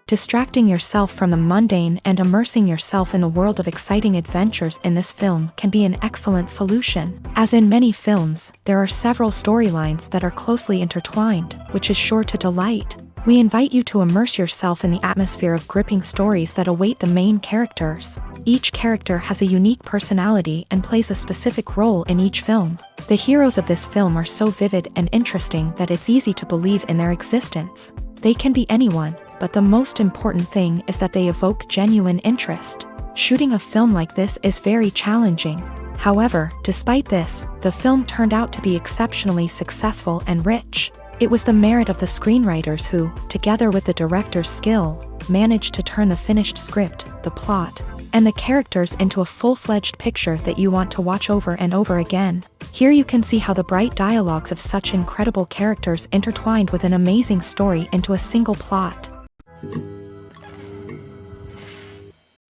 Distracting yourself from the mundane and immersing yourself in the world of exciting adventures in this film can be an excellent solution. As in many films, there are several storylines that are closely intertwined, which is sure to delight. We invite you to immerse yourself in the atmosphere of gripping stories that await the main characters. Each character has a unique personality and plays a specific role in each film. The heroes of this film are so vivid and interesting that it's easy to believe in their existence. They can be anyone, but the most important thing is that they evoke genuine interest. Shooting a film like this is very challenging. However, despite this, the film turned out to be exceptionally successful and rich. It was the merit of the screenwriters who, together with the director's skill, managed to turn the finished script, the plot, and the characters into a full-fledged picture that you want to watch over and over again. Here you can see how the bright dialogues of such incredible characters intertwined with an amazing story into a single plot.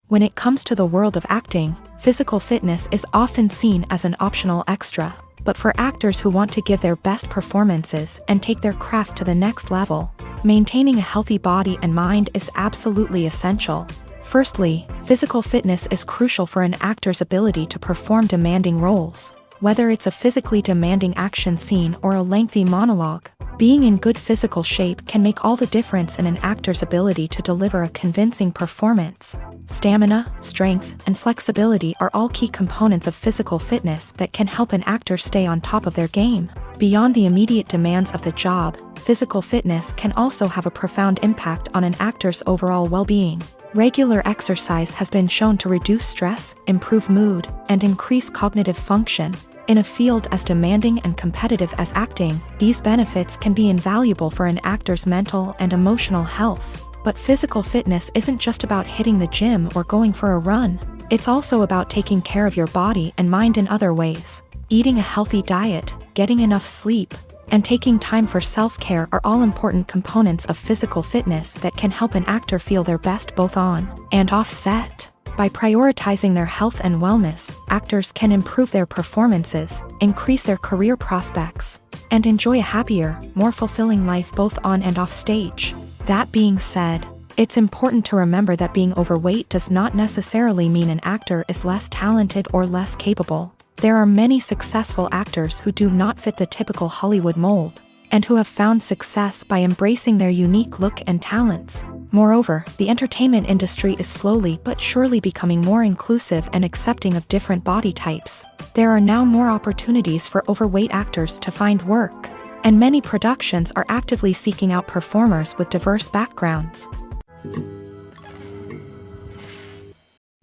When it comes to the world of acting, physical fitness is often seen as an optional extra. But for actors who want to give their best performances and take their craft to the next level, maintaining a healthy body and mind is absolutely essential. Firstly, physical fitness is crucial for an actor's ability to perform demanding roles. Whether it's a physically demanding action scene or a lengthy monologue, being in good physical shape can make all the difference in an actor's ability to deliver a convincing performance. Stamina, strength, and flexibility are all key components of physical fitness that can help an actor stay on top of their game. Beyond the immediate demands of the job, physical fitness can also have a profound impact on an actor's overall well-being. Regular exercise has been shown to reduce stress, improve mood, and increase cognitive function. In a field as demanding and competitive as acting, these benefits can be invaluable for an actor's mental and emotional health. But physical fitness isn't just about hitting the gym or going for a run. It's also about taking care of your body and mind in other ways. Eating a healthy diet, getting enough sleep, and taking time for self-care are all important components of physical fitness that can help an actor feel their best both on and off set. By prioritizing their health and wellness, actors can improve their performances, increase their career prospects, and enjoy a happier, more fulfilling life both on and off stage. That being said, it's important to remember that being overweight does not necessarily mean an actor is less talented or less capable. There are many successful actors who do not fit the typical Hollywood mold, and who have found success by embracing their unique look and talents. Moreover, the entertainment industry is slowly but surely becoming more inclusive and accepting of different body types. There are now more opportunities for overweight actors to find work, and many productions are actively seeking out performers with diverse backgrounds.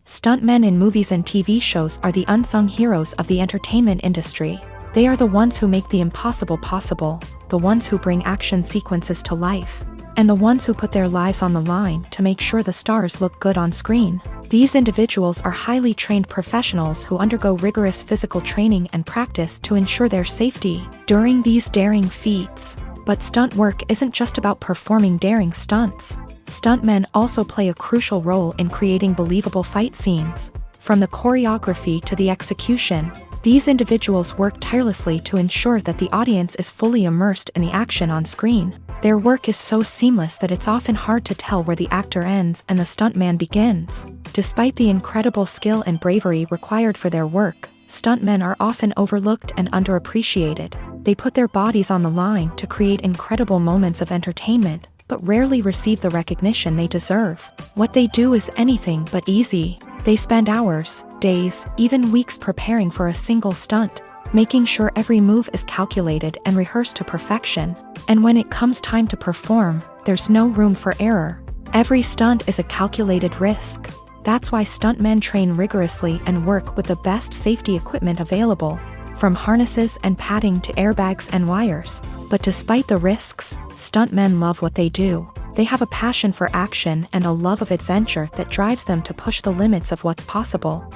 Stuntmen in movies and TV shows are the unsung heroes of the entertainment industry. They are the ones who make the impossible possible, the ones who bring action sequences to life, and the ones who put their lives on the line to make sure the stars look good on screen. These individuals are highly trained professionals who undergo rigorous physical training and practice to ensure their safety during these daring feats. But stunt work isn't just about performing daring stunts. Stuntmen also play a crucial role in creating believable fight scenes. From the choreography to the execution, these individuals work tirelessly to ensure that the audience is fully immersed in the action on screen. Their work is so seamless that it's often hard to tell where the actor ends and the stuntman begins. Despite the incredible skill and bravery required for their work, stuntmen are often overlooked and underappreciated. They put their bodies on the line to create incredible moments of entertainment, but rarely receive the recognition they deserve. What they do is anything but easy. They spend hours, days, even weeks preparing for a single stunt, making sure every move is calculated and rehearsed to perfection. And when it comes time to perform, there's no room for error. Every stunt is a calculated risk. That's why stuntmen train rigorously and work with the best safety equipment available, from harnesses and padding to airbags and wires. But despite the risks, stuntmen love what they do. They have a passion for action and a love of adventure that drives them to push the limits of what's possible.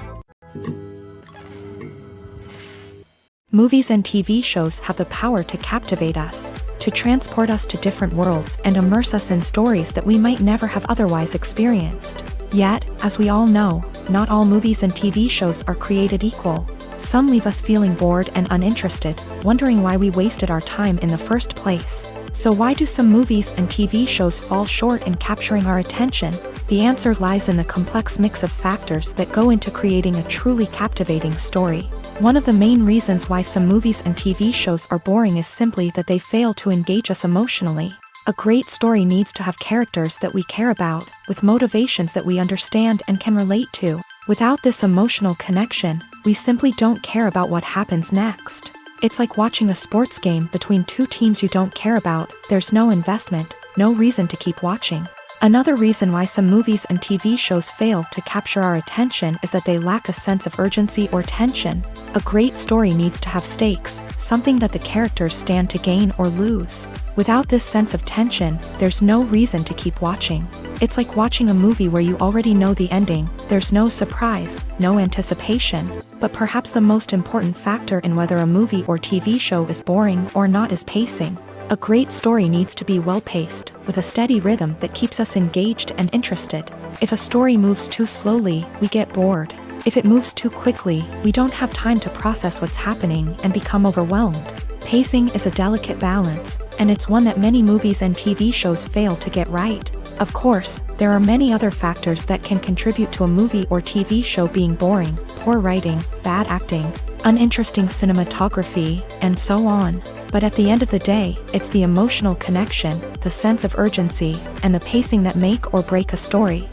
Movies and TV shows have the power to captivate us, to transport us to different worlds and immerse us in stories that we might never have otherwise experienced. Yet, as we all know, not all movies and TV shows are created equal. Some leave us feeling bored and uninterested, wondering why we wasted our time in the first place. So why do some movies and TV shows fall short in capturing our attention? The answer lies in the complex mix of factors that go into creating a truly captivating story. One of the main reasons why some movies and TV shows are boring is simply that they fail to engage us emotionally. A great story needs to have characters that we care about, with motivations that we understand and can relate to. Without this emotional connection, we simply don't care about what happens next. It's like watching a sports game between two teams you don't care about. There's no investment, no reason to keep watching. Another reason why some movies and TV shows fail to capture our attention is that they lack a sense of urgency or tension. A great story needs to have stakes, something that the characters stand to gain or lose. Without this sense of tension, there's no reason to keep watching. It's like watching a movie where you already know the ending. There's no surprise, no anticipation. But perhaps the most important factor in whether a movie or TV show is boring or not is pacing. A great story needs to be well-paced, with a steady rhythm that keeps us engaged and interested. If a story moves too slowly, we get bored. If it moves too quickly, we don't have time to process what's happening and become overwhelmed. Pacing is a delicate balance, and it's one that many movies and TV shows fail to get right. Of course, there are many other factors that can contribute to a movie or TV show being boring: poor writing, bad acting, uninteresting cinematography, and so on. But at the end of the day, it's the emotional connection, the sense of urgency, and the pacing that make or break a story.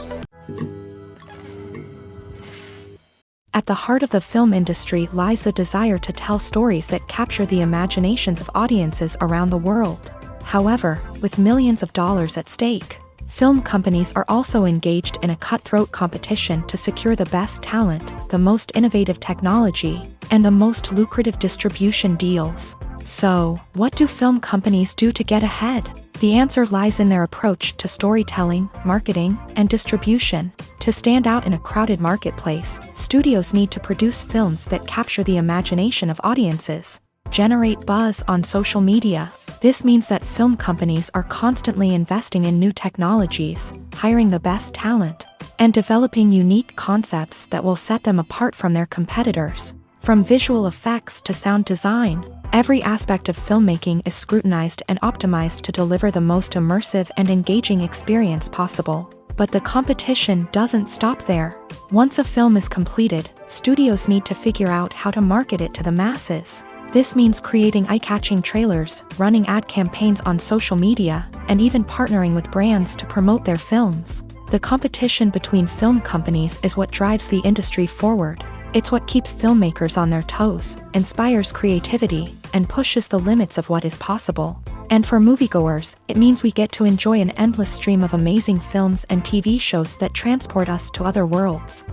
At the heart of the film industry lies the desire to tell stories that capture the imaginations of audiences around the world. However, with millions of dollars at stake, film companies are also engaged in a cutthroat competition to secure the best talent, the most innovative technology, and the most lucrative distribution deals. So, what do film companies do to get ahead? The answer lies in their approach to storytelling, marketing, and distribution. To stand out in a crowded marketplace, studios need to produce films that capture the imagination of audiences, generate buzz on social media. This means that film companies are constantly investing in new technologies, hiring the best talent, and developing unique concepts that will set them apart from their competitors. From visual effects to sound design, every aspect of filmmaking is scrutinized and optimized to deliver the most immersive and engaging experience possible. But the competition doesn't stop there. Once a film is completed, studios need to figure out how to market it to the masses. This means creating eye-catching trailers, running ad campaigns on social media, and even partnering with brands to promote their films. The competition between film companies is what drives the industry forward. It's what keeps filmmakers on their toes, inspires creativity, and pushes the limits of what is possible. And for moviegoers, it means we get to enjoy an endless stream of amazing films and TV shows that transport us to other worlds.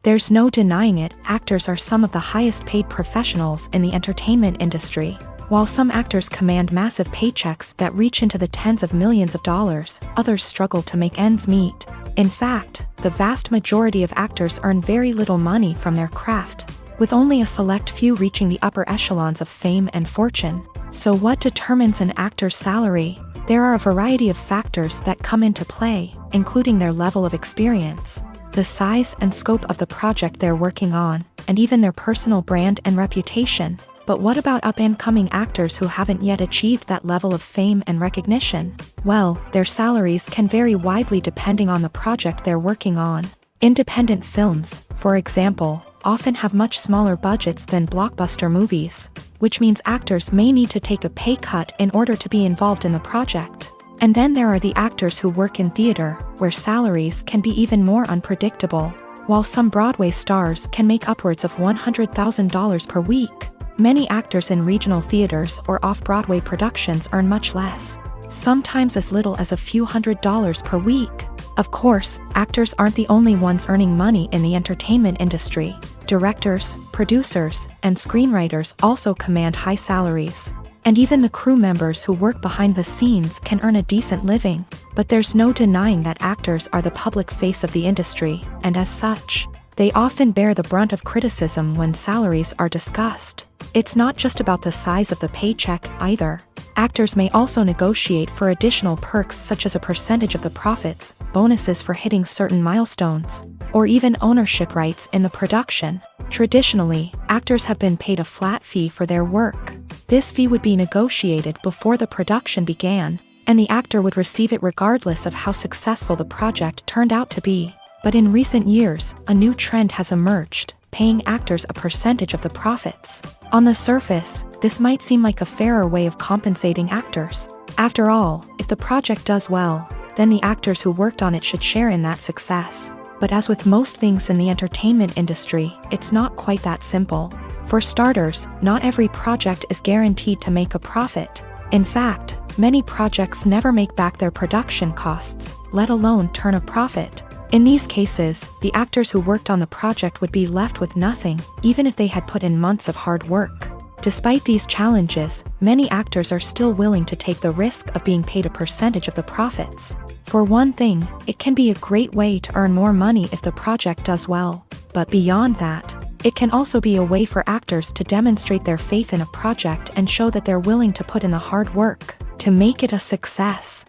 There's no denying it, actors are some of the highest paid professionals in the entertainment industry. While some actors command massive paychecks that reach into the tens of millions of dollars, others struggle to make ends meet. In fact, the vast majority of actors earn very little money from their craft, with only a select few reaching the upper echelons of fame and fortune. So what determines an actor's salary? There are a variety of factors that come into play, including their level of experience, the size and scope of the project they're working on, and even their personal brand and reputation. But what about up-and-coming actors who haven't yet achieved that level of fame and recognition? Well, their salaries can vary widely depending on the project they're working on. Independent films, for example, often have much smaller budgets than blockbuster movies, which means actors may need to take a pay cut in order to be involved in the project. And then there are the actors who work in theater, where salaries can be even more unpredictable. While some Broadway stars can make upwards of $100,000 per week, many actors in regional theaters or off-Broadway productions earn much less, sometimes as little as a few $100s per week. Of course, actors aren't the only ones earning money in the entertainment industry. Directors, producers, and screenwriters also command high salaries. And even the crew members who work behind the scenes can earn a decent living. But there's no denying that actors are the public face of the industry, and as such, they often bear the brunt of criticism when salaries are discussed. It's not just about the size of the paycheck either. Actors may also negotiate for additional perks such as a percentage of the profits, bonuses for hitting certain milestones, or even ownership rights in the production. Traditionally, actors have been paid a flat fee for their work. This fee would be negotiated before the production began, and the actor would receive it regardless of how successful the project turned out to be. But in recent years, a new trend has emerged, paying actors a percentage of the profits. On the surface, this might seem like a fairer way of compensating actors. After all, if the project does well, then the actors who worked on it should share in that success. But as with most things in the entertainment industry, it's not quite that simple. For starters, not every project is guaranteed to make a profit. In fact, many projects never make back their production costs, let alone turn a profit. In these cases, the actors who worked on the project would be left with nothing, even if they had put in months of hard work. Despite these challenges, many actors are still willing to take the risk of being paid a percentage of the profits. For one thing, it can be a great way to earn more money if the project does well. But beyond that, it can also be a way for actors to demonstrate their faith in a project and show that they're willing to put in the hard work to make it a success.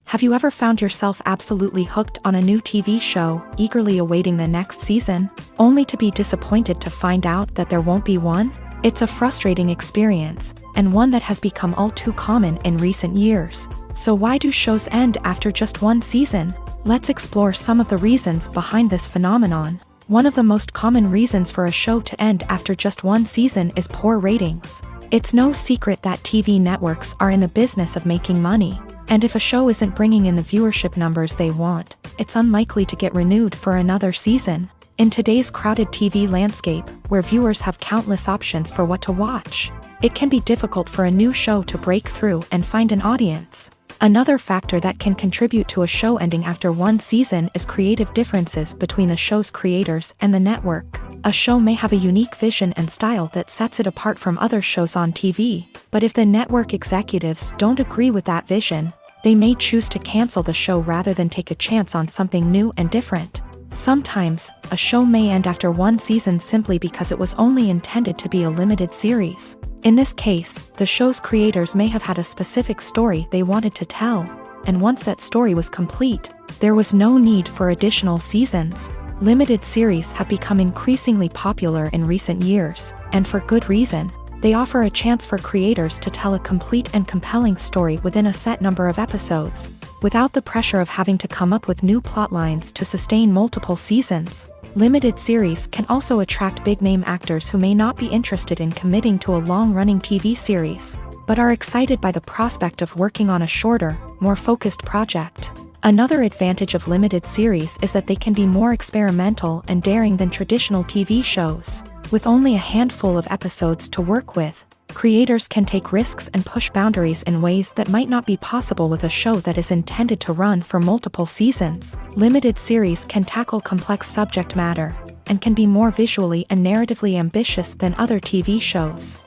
Have you ever found yourself absolutely hooked on a new TV show, eagerly awaiting the next season, only to be disappointed to find out that there won't be one? It's a frustrating experience, and one that has become all too common in recent years. So why do shows end after just one season? Let's explore some of the reasons behind this phenomenon. One of the most common reasons for a show to end after just one season is poor ratings. It's no secret that TV networks are in the business of making money. And if a show isn't bringing in the viewership numbers they want, it's unlikely to get renewed for another season. In today's crowded TV landscape, where viewers have countless options for what to watch, it can be difficult for a new show to break through and find an audience. Another factor that can contribute to a show ending after one season is creative differences between the show's creators and the network. A show may have a unique vision and style that sets it apart from other shows on TV, but if the network executives don't agree with that vision, they may choose to cancel the show rather than take a chance on something new and different. Sometimes, a show may end after one season simply because it was only intended to be a limited series. In this case, the show's creators may have had a specific story they wanted to tell, and once that story was complete, there was no need for additional seasons. Limited series have become increasingly popular in recent years, and for good reason. They offer a chance for creators to tell a complete and compelling story within a set number of episodes, without the pressure of having to come up with new plotlines to sustain multiple seasons. Limited series can also attract big-name actors who may not be interested in committing to a long-running TV series, but are excited by the prospect of working on a shorter, more focused project. Another advantage of limited series is that they can be more experimental and daring than traditional TV shows. With only a handful of episodes to work with, creators can take risks and push boundaries in ways that might not be possible with a show that is intended to run for multiple seasons. Limited series can tackle complex subject matter, and can be more visually and narratively ambitious than other TV shows.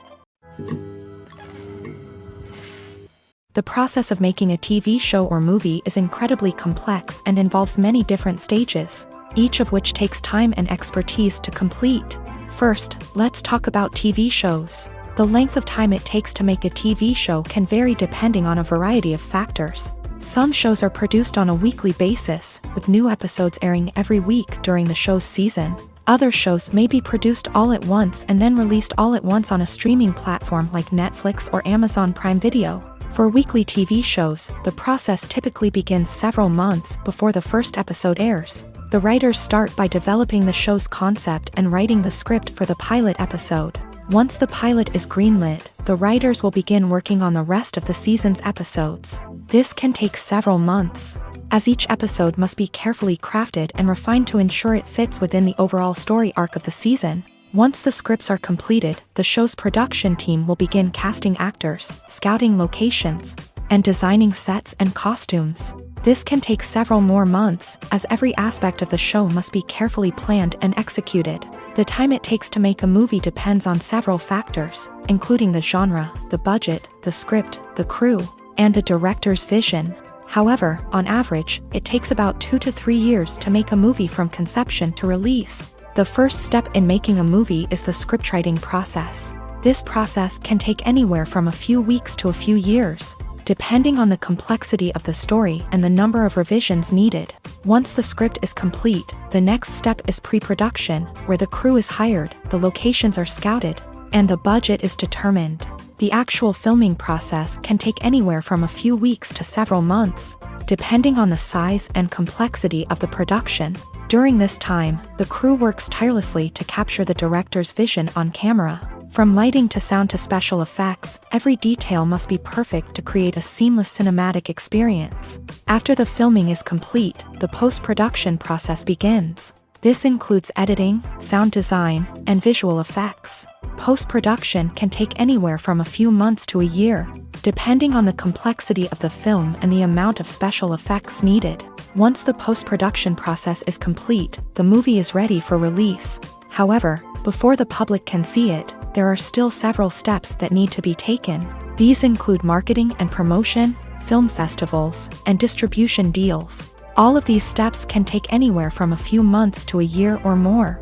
The process of making a TV show or movie is incredibly complex and involves many different stages, each of which takes time and expertise to complete. First, let's talk about TV shows. The length of time it takes to make a TV show can vary depending on a variety of factors. Some shows are produced on a weekly basis, with new episodes airing every week during the show's season. Other shows may be produced all at once and then released all at once on a streaming platform like Netflix or Amazon Prime Video. For weekly TV shows, the process typically begins several months before the first episode airs. The writers start by developing the show's concept and writing the script for the pilot episode. Once the pilot is greenlit, the writers will begin working on the rest of the season's episodes. This can take several months, as each episode must be carefully crafted and refined to ensure it fits within the overall story arc of the season. Once the scripts are completed, the show's production team will begin casting actors, scouting locations, and designing sets and costumes. This can take several more months, as every aspect of the show must be carefully planned and executed. The time it takes to make a movie depends on several factors, including the genre, the budget, the script, the crew, and the director's vision. However, on average, it takes about 2 to 3 years to make a movie from conception to release. The first step in making a movie is the scriptwriting process. This process can take anywhere from a few weeks to a few years, depending on the complexity of the story and the number of revisions needed. Once the script is complete, the next step is pre-production, where the crew is hired, the locations are scouted, and the budget is determined. The actual filming process can take anywhere from a few weeks to several months, depending on the size and complexity of the production. During this time, the crew works tirelessly to capture the director's vision on camera. From lighting to sound to special effects, every detail must be perfect to create a seamless cinematic experience. After the filming is complete, the post-production process begins. This includes editing, sound design, and visual effects. Post-production can take anywhere from a few months to a year, depending on the complexity of the film and the amount of special effects needed. Once the post-production process is complete, the movie is ready for release. However, before the public can see it, there are still several steps that need to be taken. These include marketing and promotion, film festivals, and distribution deals. All of these steps can take anywhere from a few months to a year or more.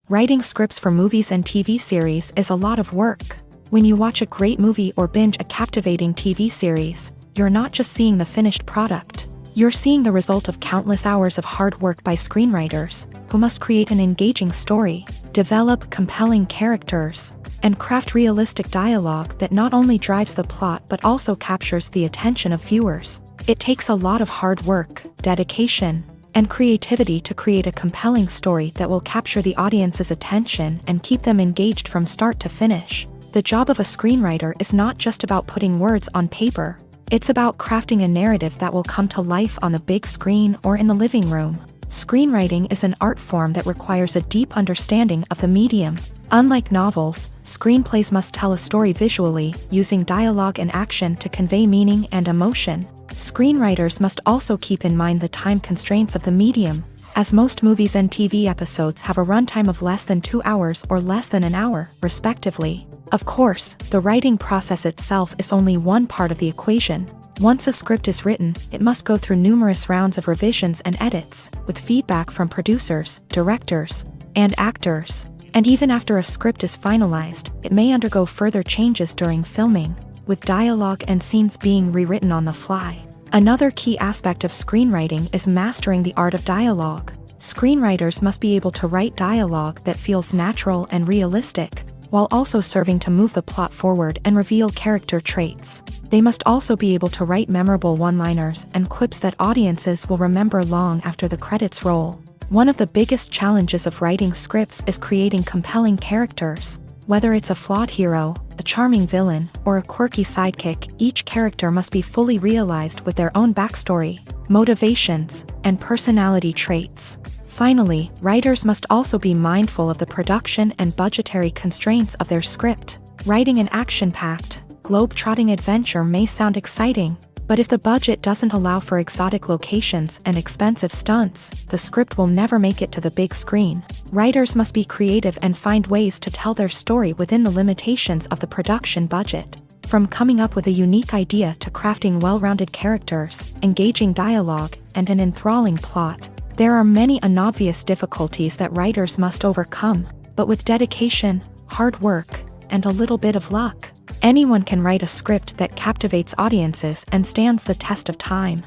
Writing scripts for movies and TV series is a lot of work. When you watch a great movie or binge a captivating TV series, you're not just seeing the finished product. You're seeing the result of countless hours of hard work by screenwriters, who must create an engaging story, develop compelling characters, and craft realistic dialogue that not only drives the plot but also captures the attention of viewers. It takes a lot of hard work, dedication, and creativity to create a compelling story that will capture the audience's attention and keep them engaged from start to finish. The job of a screenwriter is not just about putting words on paper. It's about crafting a narrative that will come to life on the big screen or in the living room. Screenwriting is an art form that requires a deep understanding of the medium. Unlike novels, screenplays must tell a story visually, using dialogue and action to convey meaning and emotion. Screenwriters must also keep in mind the time constraints of the medium, as most movies and TV episodes have a runtime of less than 2 hours or less than an hour, respectively. Of course, the writing process itself is only one part of the equation. Once a script is written, it must go through numerous rounds of revisions and edits, with feedback from producers, directors, and actors. And even after a script is finalized, it may undergo further changes during filming, with dialogue and scenes being rewritten on the fly. Another key aspect of screenwriting is mastering the art of dialogue. Screenwriters must be able to write dialogue that feels natural and realistic, while also serving to move the plot forward and reveal character traits. They must also be able to write memorable one-liners and quips that audiences will remember long after the credits roll. One of the biggest challenges of writing scripts is creating compelling characters. Whether it's a flawed hero, a charming villain, or a quirky sidekick, each character must be fully realized with their own backstory, motivations, and personality traits. Finally, writers must also be mindful of the production and budgetary constraints of their script. Writing an action-packed, globe-trotting adventure may sound exciting, but if the budget doesn't allow for exotic locations and expensive stunts, the script will never make it to the big screen. Writers must be creative and find ways to tell their story within the limitations of the production budget. From coming up with a unique idea to crafting well-rounded characters, engaging dialogue, and an enthralling plot, there are many unobvious difficulties that writers must overcome, but with dedication, hard work, and a little bit of luck, anyone can write a script that captivates audiences and stands the test of time.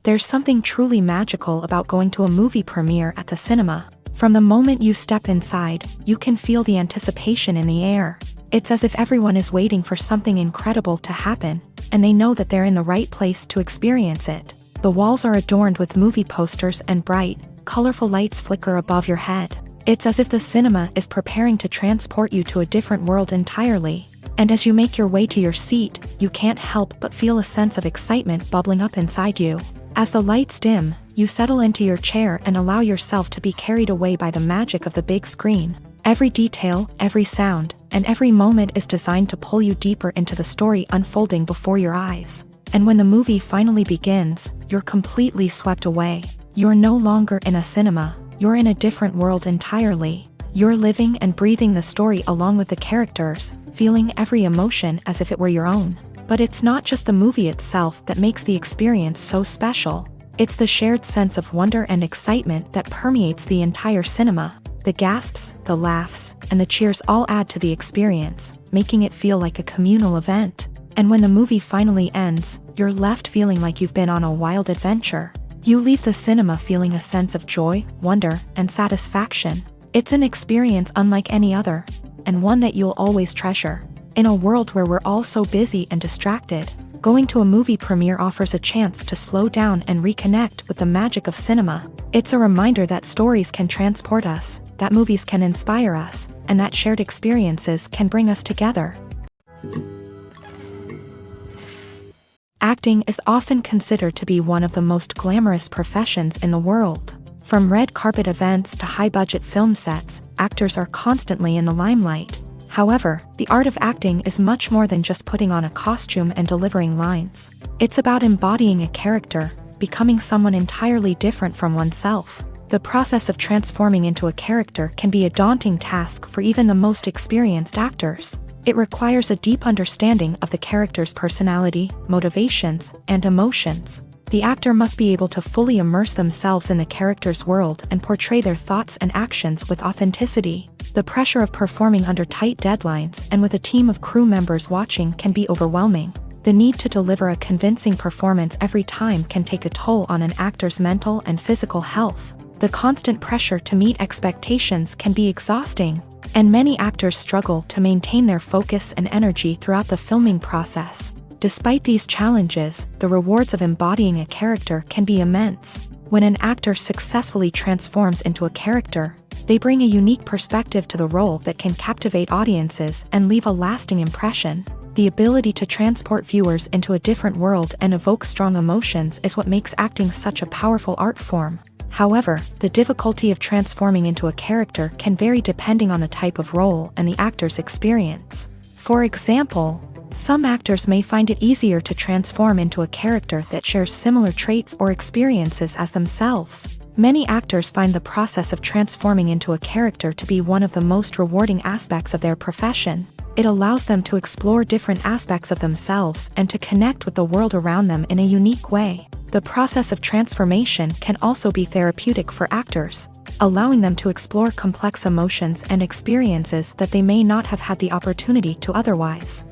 There's something truly magical about going to a movie premiere at the cinema. From the moment you step inside, you can feel the anticipation in the air. It's as if everyone is waiting for something incredible to happen, and they know that they're in the right place to experience it. The walls are adorned with movie posters and bright, colorful lights flicker above your head. It's as if the cinema is preparing to transport you to a different world entirely. And as you make your way to your seat, you can't help but feel a sense of excitement bubbling up inside you. As the lights dim, you settle into your chair and allow yourself to be carried away by the magic of the big screen. Every detail, every sound, and every moment is designed to pull you deeper into the story unfolding before your eyes. And when the movie finally begins, you're completely swept away. You're no longer in a cinema, you're in a different world entirely. You're living and breathing the story along with the characters, feeling every emotion as if it were your own. But it's not just the movie itself that makes the experience so special. It's the shared sense of wonder and excitement that permeates the entire cinema. The gasps, the laughs, and the cheers all add to the experience, making it feel like a communal event. And when the movie finally ends, you're left feeling like you've been on a wild adventure. You leave the cinema feeling a sense of joy, wonder, and satisfaction. It's an experience unlike any other, and one that you'll always treasure. In a world where we're all so busy and distracted, going to a movie premiere offers a chance to slow down and reconnect with the magic of cinema. It's a reminder that stories can transport us, that movies can inspire us, and that shared experiences can bring us together. Acting is often considered to be one of the most glamorous professions in the world. From red carpet events to high-budget film sets, actors are constantly in the limelight. However, the art of acting is much more than just putting on a costume and delivering lines. It's about embodying a character, becoming someone entirely different from oneself. The process of transforming into a character can be a daunting task for even the most experienced actors. It requires a deep understanding of the character's personality, motivations, and emotions. The actor must be able to fully immerse themselves in the character's world and portray their thoughts and actions with authenticity. The pressure of performing under tight deadlines and with a team of crew members watching can be overwhelming. The need to deliver a convincing performance every time can take a toll on an actor's mental and physical health. The constant pressure to meet expectations can be exhausting, and many actors struggle to maintain their focus and energy throughout the filming process. Despite these challenges, the rewards of embodying a character can be immense. When an actor successfully transforms into a character, they bring a unique perspective to the role that can captivate audiences and leave a lasting impression. The ability to transport viewers into a different world and evoke strong emotions is what makes acting such a powerful art form. However, the difficulty of transforming into a character can vary depending on the type of role and the actor's experience. For example, some actors may find it easier to transform into a character that shares similar traits or experiences as themselves. Many actors find the process of transforming into a character to be one of the most rewarding aspects of their profession. It allows them to explore different aspects of themselves and to connect with the world around them in a unique way. The process of transformation can also be therapeutic for actors, allowing them to explore complex emotions and experiences that they may not have had the opportunity to otherwise.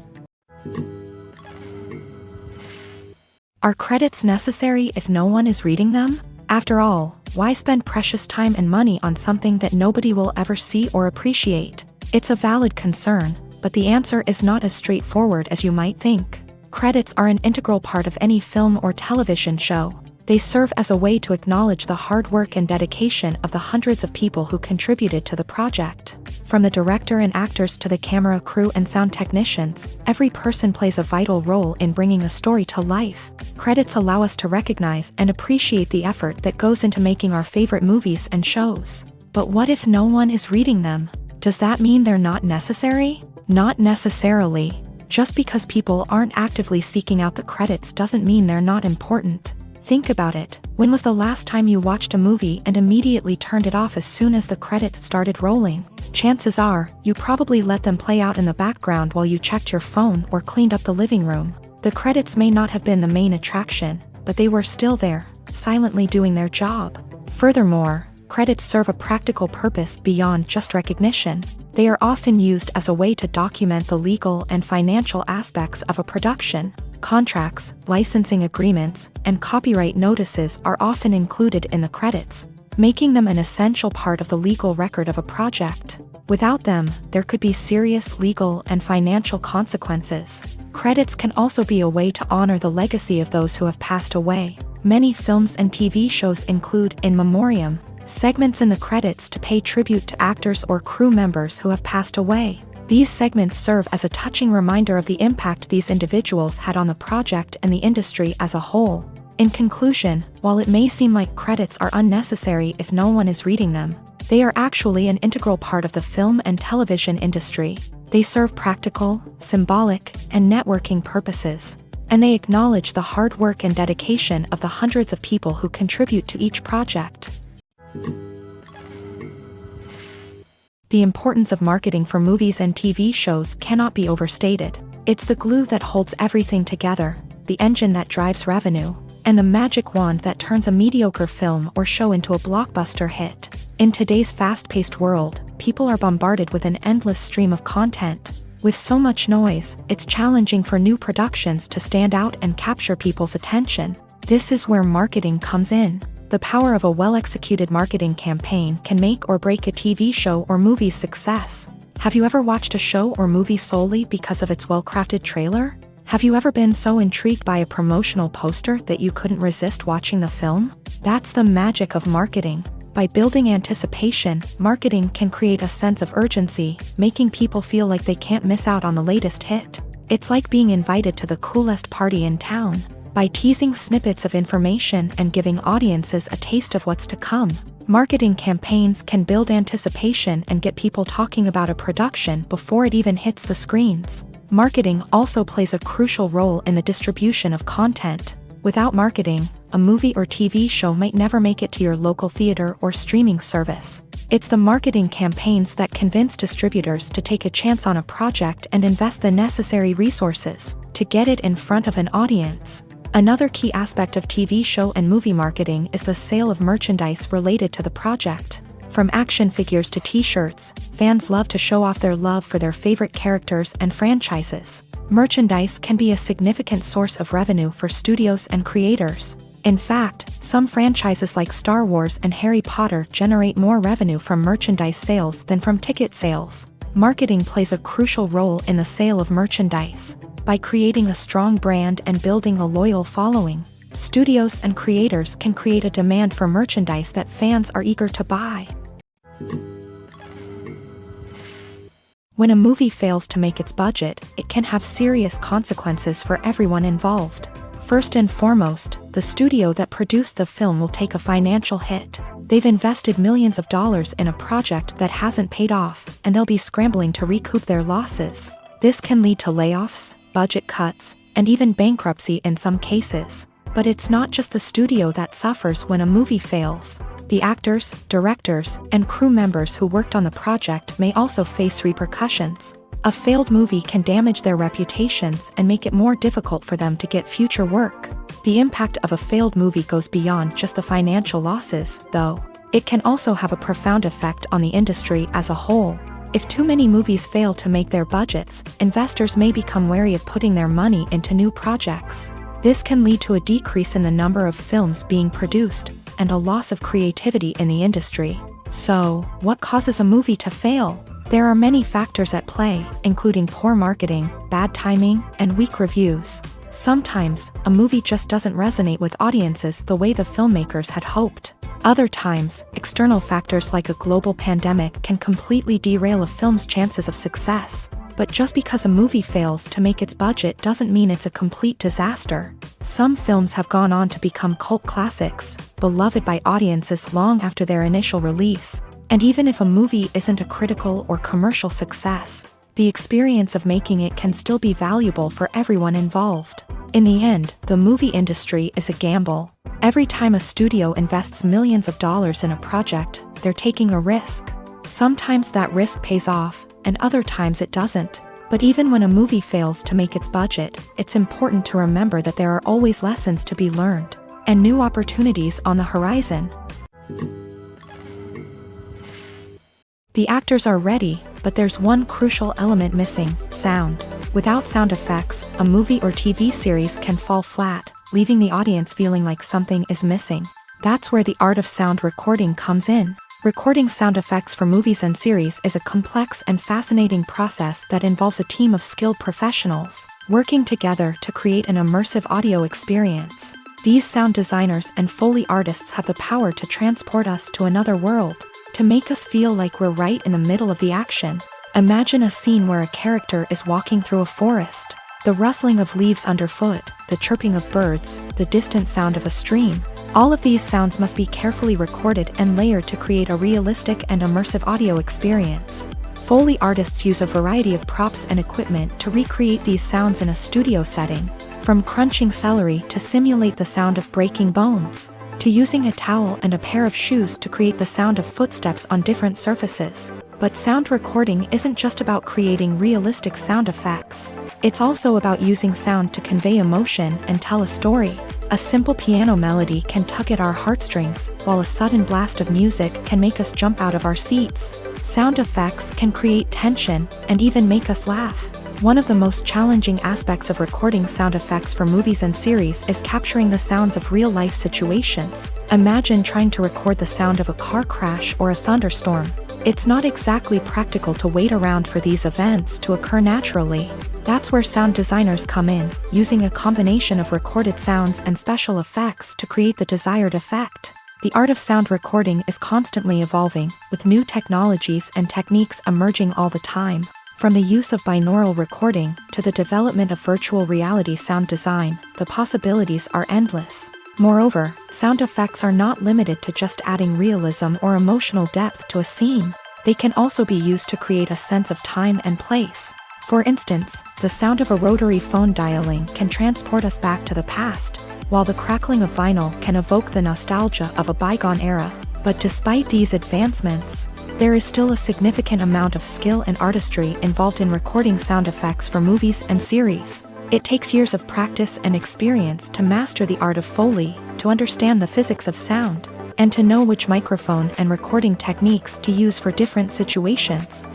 Are credits necessary if no one is reading them? After all, why spend precious time and money on something that nobody will ever see or appreciate? It's a valid concern, but the answer is not as straightforward as you might think. Credits are an integral part of any film or television show. They serve as a way to acknowledge the hard work and dedication of the hundreds of people who contributed to the project. From the director and actors to the camera crew and sound technicians, every person plays a vital role in bringing a story to life. Credits allow us to recognize and appreciate the effort that goes into making our favorite movies and shows. But what if no one is reading them? Does that mean they're not necessary? Not necessarily. Just because people aren't actively seeking out the credits doesn't mean they're not important. Think about it. When was the last time you watched a movie and immediately turned it off as soon as the credits started rolling? Chances are, you probably let them play out in the background while you checked your phone or cleaned up the living room. The credits may not have been the main attraction, but they were still there, silently doing their job. Furthermore, credits serve a practical purpose beyond just recognition. They are often used as a way to document the legal and financial aspects of a production. Contracts, licensing agreements, and copyright notices are often included in the credits, making them an essential part of the legal record of a project. Without them, there could be serious legal and financial consequences. Credits can also be a way to honor the legacy of those who have passed away. Many films and TV shows include in memoriam segments in the credits to pay tribute to actors or crew members who have passed away. These segments serve as a touching reminder of the impact these individuals had on the project and the industry as a whole. In conclusion, while it may seem like credits are unnecessary if no one is reading them, they are actually an integral part of the film and television industry. They serve practical, symbolic, and networking purposes, and they acknowledge the hard work and dedication of the hundreds of people who contribute to each project. The importance of marketing for movies and TV shows cannot be overstated. It's the glue that holds everything together, the engine that drives revenue, and the magic wand that turns a mediocre film or show into a blockbuster hit. In today's fast-paced world, people are bombarded with an endless stream of content. With so much noise, it's challenging for new productions to stand out and capture people's attention. This is where marketing comes in. The power of a well-executed marketing campaign can make or break a TV show or movie's success. Have you ever watched a show or movie solely because of its well-crafted trailer? Have you ever been so intrigued by a promotional poster that you couldn't resist watching the film? That's the magic of marketing. By building anticipation, marketing can create a sense of urgency, making people feel like they can't miss out on the latest hit. It's like being invited to the coolest party in town. By teasing snippets of information and giving audiences a taste of what's to come, marketing campaigns can build anticipation and get people talking about a production before it even hits the screens. Marketing also plays a crucial role in the distribution of content. Without marketing, a movie or TV show might never make it to your local theater or streaming service. It's the marketing campaigns that convince distributors to take a chance on a project and invest the necessary resources to get it in front of an audience. Another key aspect of TV show and movie marketing is the sale of merchandise related to the project. From action figures to t-shirts, fans love to show off their love for their favorite characters and franchises. Merchandise can be a significant source of revenue for studios and creators. In fact, some franchises like Star Wars and Harry Potter generate more revenue from merchandise sales than from ticket sales. Marketing plays a crucial role in the sale of merchandise. By creating a strong brand and building a loyal following, studios and creators can create a demand for merchandise that fans are eager to buy. When a movie fails to make its budget, it can have serious consequences for everyone involved. First and foremost, the studio that produced the film will take a financial hit. They've invested millions of dollars in a project that hasn't paid off, and they'll be scrambling to recoup their losses. This can lead to layoffs, budget cuts, and even bankruptcy in some cases. But it's not just the studio that suffers when a movie fails. The actors, directors, and crew members who worked on the project may also face repercussions. A failed movie can damage their reputations and make it more difficult for them to get future work. The impact of a failed movie goes beyond just the financial losses, though. It can also have a profound effect on the industry as a whole. If too many movies fail to make their budgets, investors may become wary of putting their money into new projects. This can lead to a decrease in the number of films being produced, and a loss of creativity in the industry. So, what causes a movie to fail? There are many factors at play, including poor marketing, bad timing, and weak reviews. Sometimes, a movie just doesn't resonate with audiences the way the filmmakers had hoped. Other times, external factors like a global pandemic can completely derail a film's chances of success. But just because a movie fails to make its budget doesn't mean it's a complete disaster. Some films have gone on to become cult classics, beloved by audiences long after their initial release. And even if a movie isn't a critical or commercial success, the experience of making it can still be valuable for everyone involved. In the end, the movie industry is a gamble. Every time a studio invests millions of dollars in a project, they're taking a risk. Sometimes that risk pays off, and other times it doesn't. But even when a movie fails to make its budget, it's important to remember that there are always lessons to be learned, and new opportunities on the horizon. The actors are ready, but there's one crucial element missing: sound. Without sound effects, a movie or TV series can fall flat, leaving the audience feeling like something is missing. That's where the art of sound recording comes in. Recording sound effects for movies and series is a complex and fascinating process that involves a team of skilled professionals working together to create an immersive audio experience. These sound designers and Foley artists have the power to transport us to another world, to make us feel like we're right in the middle of the action. Imagine a scene where a character is walking through a forest. The rustling of leaves underfoot, the chirping of birds, the distant sound of a stream. All of these sounds must be carefully recorded and layered to create a realistic and immersive audio experience. Foley artists use a variety of props and equipment to recreate these sounds in a studio setting, from crunching celery to simulate the sound of breaking bones. to using a towel and a pair of shoes to create the sound of footsteps on different surfaces. But sound recording isn't just about creating realistic sound effects. It's also about using sound to convey emotion and tell a story. A simple piano melody can tug at our heartstrings, while a sudden blast of music can make us jump out of our seats. Sound effects can create tension and even make us laugh. One of the most challenging aspects of recording sound effects for movies and series is capturing the sounds of real-life situations. Imagine trying to record the sound of a car crash or a thunderstorm. It's not exactly practical to wait around for these events to occur naturally. That's where sound designers come in, using a combination of recorded sounds and special effects to create the desired effect. The art of sound recording is constantly evolving, with new technologies and techniques emerging all the time. From the use of binaural recording to the development of virtual reality sound design, the possibilities are endless. Moreover, sound effects are not limited to just adding realism or emotional depth to a scene. They can also be used to create a sense of time and place. For instance, the sound of a rotary phone dialing can transport us back to the past, while the crackling of vinyl can evoke the nostalgia of a bygone era. But despite these advancements, there is still a significant amount of skill and artistry involved in recording sound effects for movies and series. It takes years of practice and experience to master the art of Foley, to understand the physics of sound, and to know which microphone and recording techniques to use for different situations.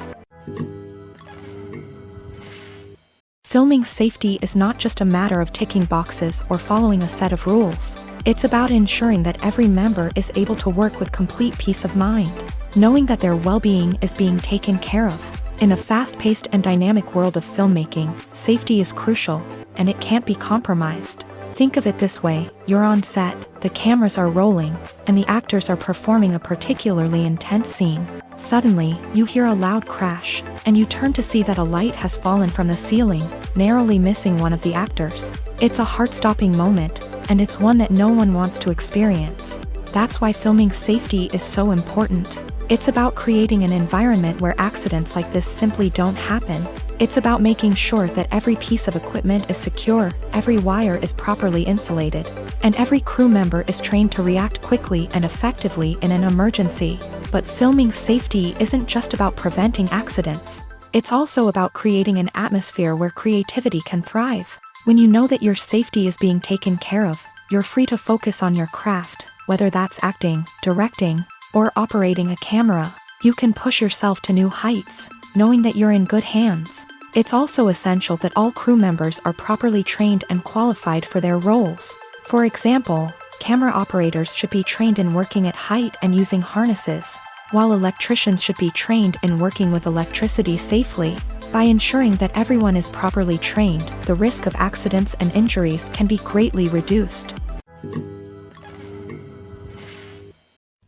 Filming safety is not just a matter of ticking boxes or following a set of rules. It's about ensuring that every member is able to work with complete peace of mind, knowing that their well-being is being taken care of. In a fast-paced and dynamic world of filmmaking, safety is crucial, and it can't be compromised. Think of it this way: you're on set, the cameras are rolling, and the actors are performing a particularly intense scene. Suddenly, you hear a loud crash, and you turn to see that a light has fallen from the ceiling, narrowly missing one of the actors. It's a heart-stopping moment, and it's one that no one wants to experience. That's why filming safety is so important. It's about creating an environment where accidents like this simply don't happen. It's about making sure that every piece of equipment is secure, every wire is properly insulated, and every crew member is trained to react quickly and effectively in an emergency. But filming safety isn't just about preventing accidents. It's also about creating an atmosphere where creativity can thrive. When you know that your safety is being taken care of, you're free to focus on your craft, whether that's acting, directing, or operating a camera. You can push yourself to new heights, knowing that you're in good hands. It's also essential that all crew members are properly trained and qualified for their roles. For example, camera operators should be trained in working at height and using harnesses, while electricians should be trained in working with electricity safely. By ensuring that everyone is properly trained, the risk of accidents and injuries can be greatly reduced.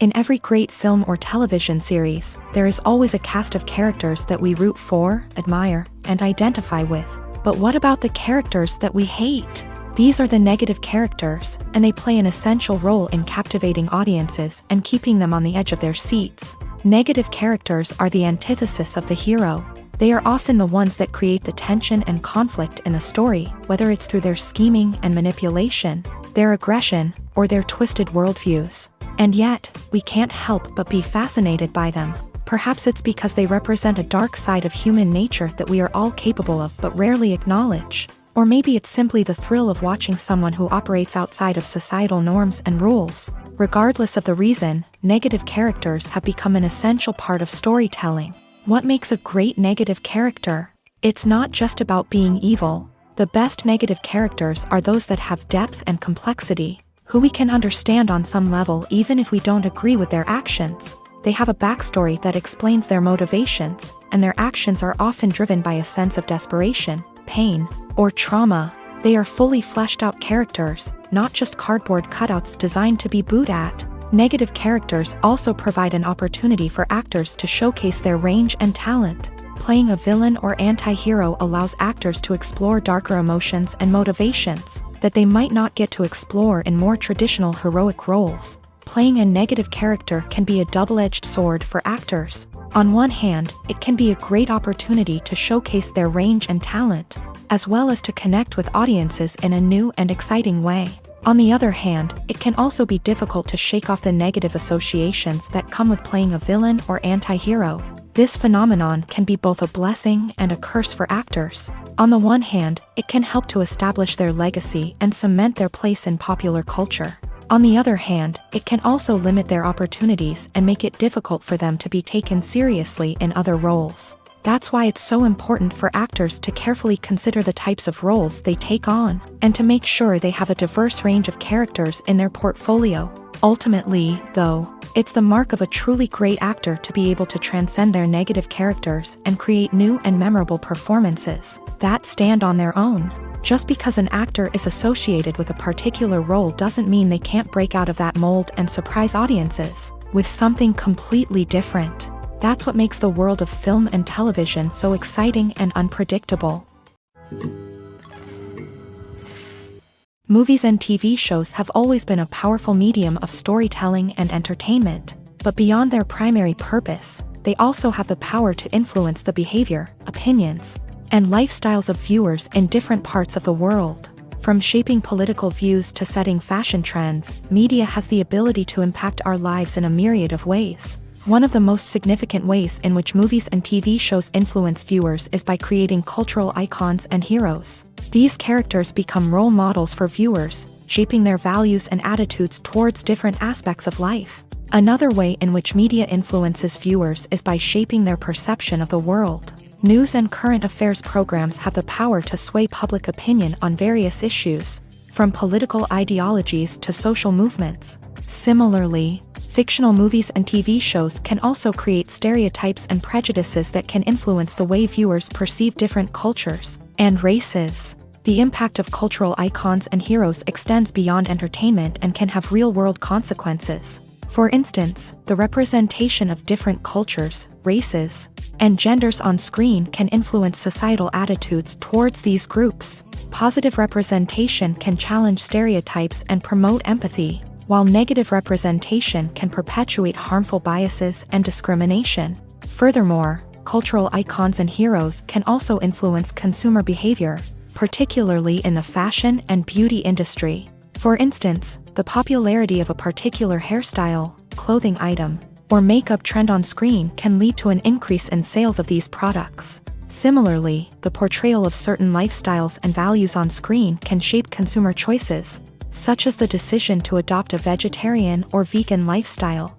In every great film or television series, there is always a cast of characters that we root for, admire, and identify with. But what about the characters that we hate? These are the negative characters, and they play an essential role in captivating audiences and keeping them on the edge of their seats. Negative characters are the antithesis of the hero. They are often the ones that create the tension and conflict in the story, whether it's through their scheming and manipulation, their aggression, or their twisted worldviews. And yet, we can't help but be fascinated by them. Perhaps it's because they represent a dark side of human nature that we are all capable of but rarely acknowledge. Or maybe it's simply the thrill of watching someone who operates outside of societal norms and rules. Regardless of the reason, negative characters have become an essential part of storytelling. What makes a great negative character? It's not just about being evil. The best negative characters are those that have depth and complexity, who we can understand on some level even if we don't agree with their actions. They have a backstory that explains their motivations, and their actions are often driven by a sense of desperation, pain, or trauma. They are fully fleshed out characters, not just cardboard cutouts designed to be booed at. Negative characters also provide an opportunity for actors to showcase their range and talent. Playing a villain or anti-hero allows actors to explore darker emotions and motivations that they might not get to explore in more traditional heroic roles. Playing a negative character can be a double-edged sword for actors. On one hand, it can be a great opportunity to showcase their range and talent, as well as to connect with audiences in a new and exciting way. On the other hand, it can also be difficult to shake off the negative associations that come with playing a villain or anti-hero. This phenomenon can be both a blessing and a curse for actors. On the one hand, it can help to establish their legacy and cement their place in popular culture. On the other hand, it can also limit their opportunities and make it difficult for them to be taken seriously in other roles. That's why it's so important for actors to carefully consider the types of roles they take on, and to make sure they have a diverse range of characters in their portfolio. Ultimately, though, it's the mark of a truly great actor to be able to transcend their negative characters and create new and memorable performances that stand on their own. Just because an actor is associated with a particular role doesn't mean they can't break out of that mold and surprise audiences with something completely different. That's what makes the world of film and television so exciting and unpredictable. Movies and TV shows have always been a powerful medium of storytelling and entertainment, but beyond their primary purpose, they also have the power to influence the behavior, opinions, and lifestyles of viewers in different parts of the world. From shaping political views to setting fashion trends, media has the ability to impact our lives in a myriad of ways. One of the most significant ways in which movies and TV shows influence viewers is by creating cultural icons and heroes. These characters become role models for viewers, shaping their values and attitudes towards different aspects of life. Another way in which media influences viewers is by shaping their perception of the world. News and current affairs programs have the power to sway public opinion on various issues, from political ideologies to social movements. Similarly, fictional movies and TV shows can also create stereotypes and prejudices that can influence the way viewers perceive different cultures and races. The impact of cultural icons and heroes extends beyond entertainment and can have real-world consequences. For instance, the representation of different cultures, races, and genders on screen can influence societal attitudes towards these groups. Positive representation can challenge stereotypes and promote empathy, while negative representation can perpetuate harmful biases and discrimination. Furthermore, cultural icons and heroes can also influence consumer behavior, particularly in the fashion and beauty industry. For instance, the popularity of a particular hairstyle, clothing item, or makeup trend on screen can lead to an increase in sales of these products. Similarly, the portrayal of certain lifestyles and values on screen can shape consumer choices, such as the decision to adopt a vegetarian or vegan lifestyle.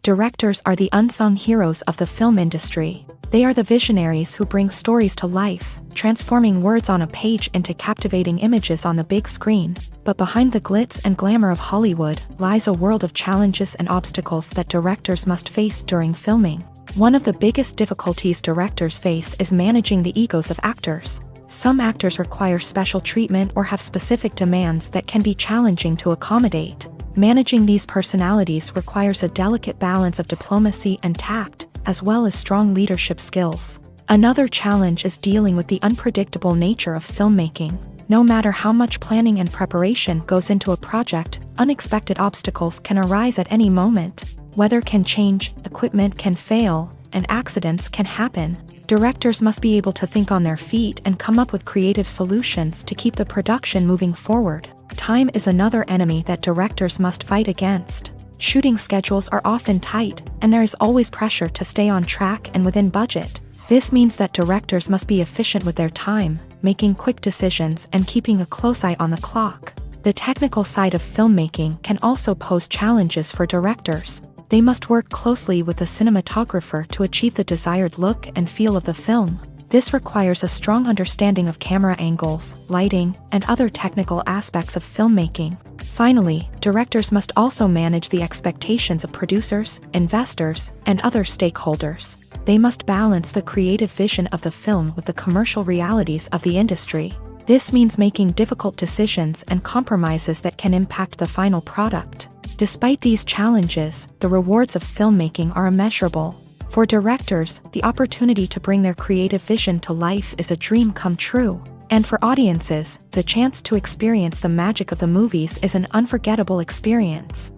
Directors are the unsung heroes of the film industry. They are the visionaries who bring stories to life, transforming words on a page into captivating images on the big screen. But behind the glitz and glamour of Hollywood lies a world of challenges and obstacles that directors must face during filming. One of the biggest difficulties directors face is managing the egos of actors. Some actors require special treatment or have specific demands that can be challenging to accommodate. Managing these personalities requires a delicate balance of diplomacy and tact, as well as strong leadership skills. Another challenge is dealing with the unpredictable nature of filmmaking. No matter how much planning and preparation goes into a project, unexpected obstacles can arise at any moment. Weather can change, equipment can fail, and accidents can happen. Directors must be able to think on their feet and come up with creative solutions to keep the production moving forward. Time is another enemy that directors must fight against. Shooting schedules are often tight, and there is always pressure to stay on track and within budget. This means that directors must be efficient with their time, making quick decisions and keeping a close eye on the clock. The technical side of filmmaking can also pose challenges for directors. They must work closely with the cinematographer to achieve the desired look and feel of the film. This requires a strong understanding of camera angles, lighting, and other technical aspects of filmmaking. Finally, directors must also manage the expectations of producers, investors, and other stakeholders. They must balance the creative vision of the film with the commercial realities of the industry. This means making difficult decisions and compromises that can impact the final product. Despite these challenges, the rewards of filmmaking are immeasurable. For directors, the opportunity to bring their creative vision to life is a dream come true. And for audiences, the chance to experience the magic of the movies is an unforgettable experience.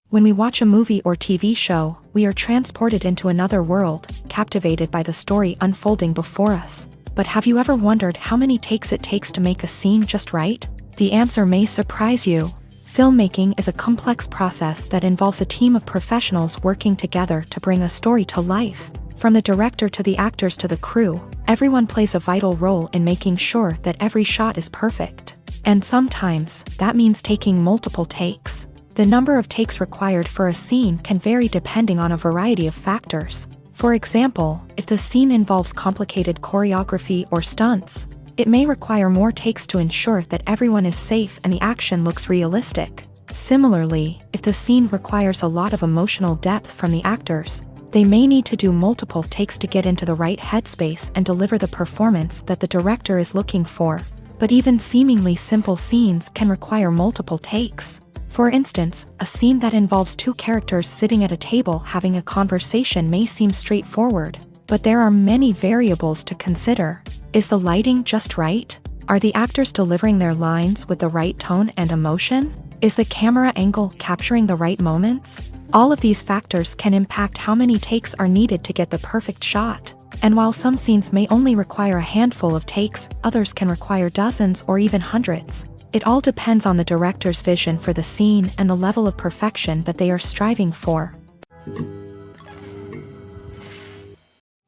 When we watch a movie or TV show, we are transported into another world, captivated by the story unfolding before us. But have you ever wondered how many takes it takes to make a scene just right? The answer may surprise you. Filmmaking is a complex process that involves a team of professionals working together to bring a story to life. From the director to the actors to the crew, everyone plays a vital role in making sure that every shot is perfect. And sometimes, that means taking multiple takes. The number of takes required for a scene can vary depending on a variety of factors. For example, if the scene involves complicated choreography or stunts, it may require more takes to ensure that everyone is safe and the action looks realistic. Similarly, if the scene requires a lot of emotional depth from the actors, they may need to do multiple takes to get into the right headspace and deliver the performance that the director is looking for. But even seemingly simple scenes can require multiple takes. For instance, a scene that involves two characters sitting at a table having a conversation may seem straightforward, but there are many variables to consider. Is the lighting just right? Are the actors delivering their lines with the right tone and emotion? Is the camera angle capturing the right moments? All of these factors can impact how many takes are needed to get the perfect shot. And while some scenes may only require a handful of takes, others can require dozens or even hundreds. It all depends on the director's vision for the scene and the level of perfection that they are striving for.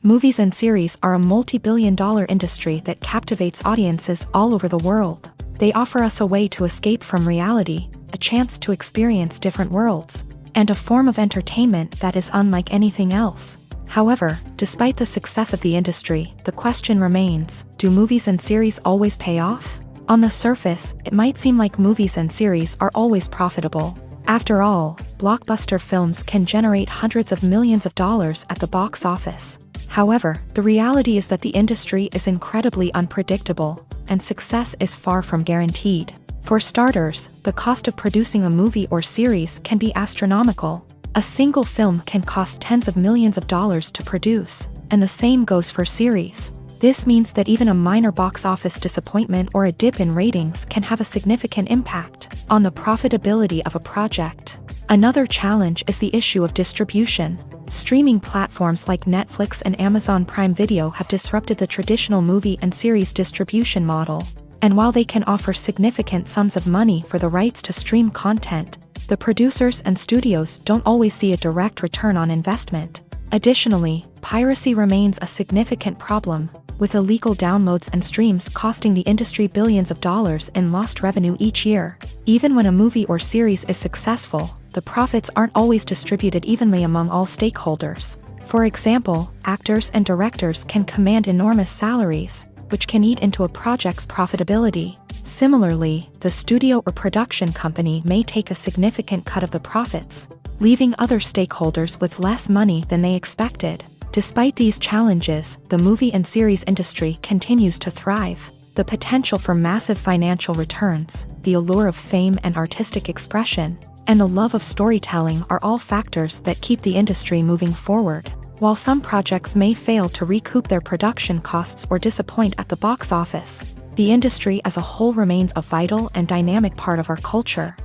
Movies and series are a multi-billion-dollar industry that captivates audiences all over the world. They offer us a way to escape from reality, a chance to experience different worlds, and a form of entertainment that is unlike anything else. However, despite the success of the industry, the question remains, do movies and series always pay off? On the surface, it might seem like movies and series are always profitable. After all, blockbuster films can generate hundreds of millions of dollars at the box office. However, the reality is that the industry is incredibly unpredictable, and success is far from guaranteed. For starters, the cost of producing a movie or series can be astronomical. A single film can cost tens of millions of dollars to produce, and the same goes for series. This means that even a minor box office disappointment or a dip in ratings can have a significant impact on the profitability of a project. Another challenge is the issue of distribution. Streaming platforms like Netflix and Amazon Prime Video have disrupted the traditional movie and series distribution model. And while they can offer significant sums of money for the rights to stream content, the producers and studios don't always see a direct return on investment. Additionally, piracy remains a significant problem, with illegal downloads and streams costing the industry billions of dollars in lost revenue each year. Even when a movie or series is successful, the profits aren't always distributed evenly among all stakeholders. For example, actors and directors can command enormous salaries, which can eat into a project's profitability. Similarly, the studio or production company may take a significant cut of the profits, leaving other stakeholders with less money than they expected. Despite these challenges, the movie and series industry continues to thrive. The potential for massive financial returns, the allure of fame and artistic expression, and the love of storytelling are all factors that keep the industry moving forward. While some projects may fail to recoup their production costs or disappoint at the box office, the industry as a whole remains a vital and dynamic part of our culture.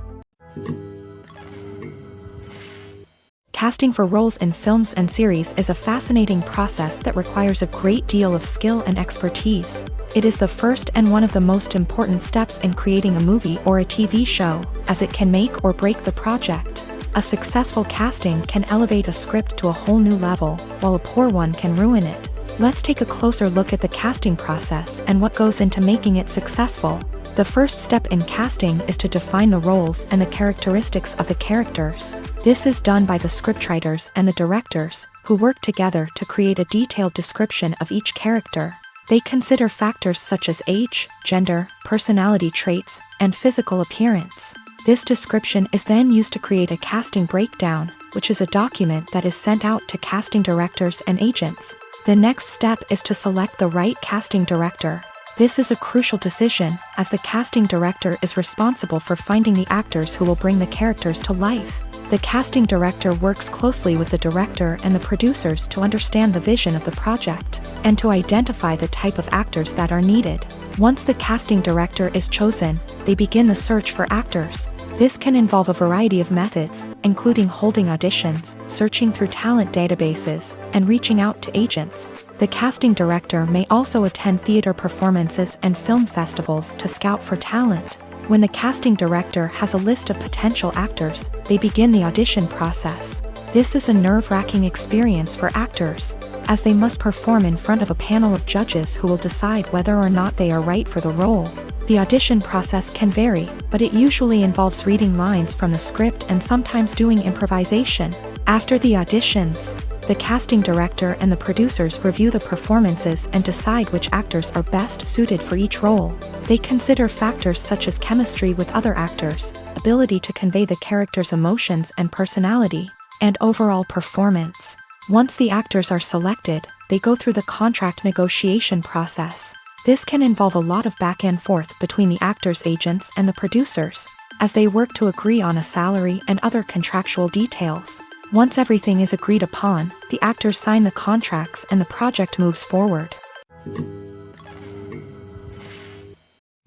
Casting for roles in films and series is a fascinating process that requires a great deal of skill and expertise. It is the first and one of the most important steps in creating a movie or a TV show, as it can make or break the project. A successful casting can elevate a script to a whole new level, while a poor one can ruin it. Let's take a closer look at the casting process and what goes into making it successful. The first step in casting is to define the roles and the characteristics of the characters. This is done by the scriptwriters and the directors, who work together to create a detailed description of each character. They consider factors such as age, gender, personality traits, and physical appearance. This description is then used to create a casting breakdown, which is a document that is sent out to casting directors and agents. The next step is to select the right casting director. This is a crucial decision, as the casting director is responsible for finding the actors who will bring the characters to life. The casting director works closely with the director and the producers to understand the vision of the project, and to identify the type of actors that are needed. Once the casting director is chosen, they begin the search for actors. This can involve a variety of methods, including holding auditions, searching through talent databases, and reaching out to agents. The casting director may also attend theater performances and film festivals to scout for talent. When the casting director has a list of potential actors, they begin the audition process. This is a nerve-wracking experience for actors, as they must perform in front of a panel of judges who will decide whether or not they are right for the role. The audition process can vary, but it usually involves reading lines from the script and sometimes doing improvisation. After the auditions, the casting director and the producers review the performances and decide which actors are best suited for each role. They consider factors such as chemistry with other actors, ability to convey the character's emotions and personality, and overall performance. Once the actors are selected, they go through the contract negotiation process. This can involve a lot of back and forth between the actors' agents and the producers, as they work to agree on a salary and other contractual details. Once everything is agreed upon, the actors sign the contracts and the project moves forward.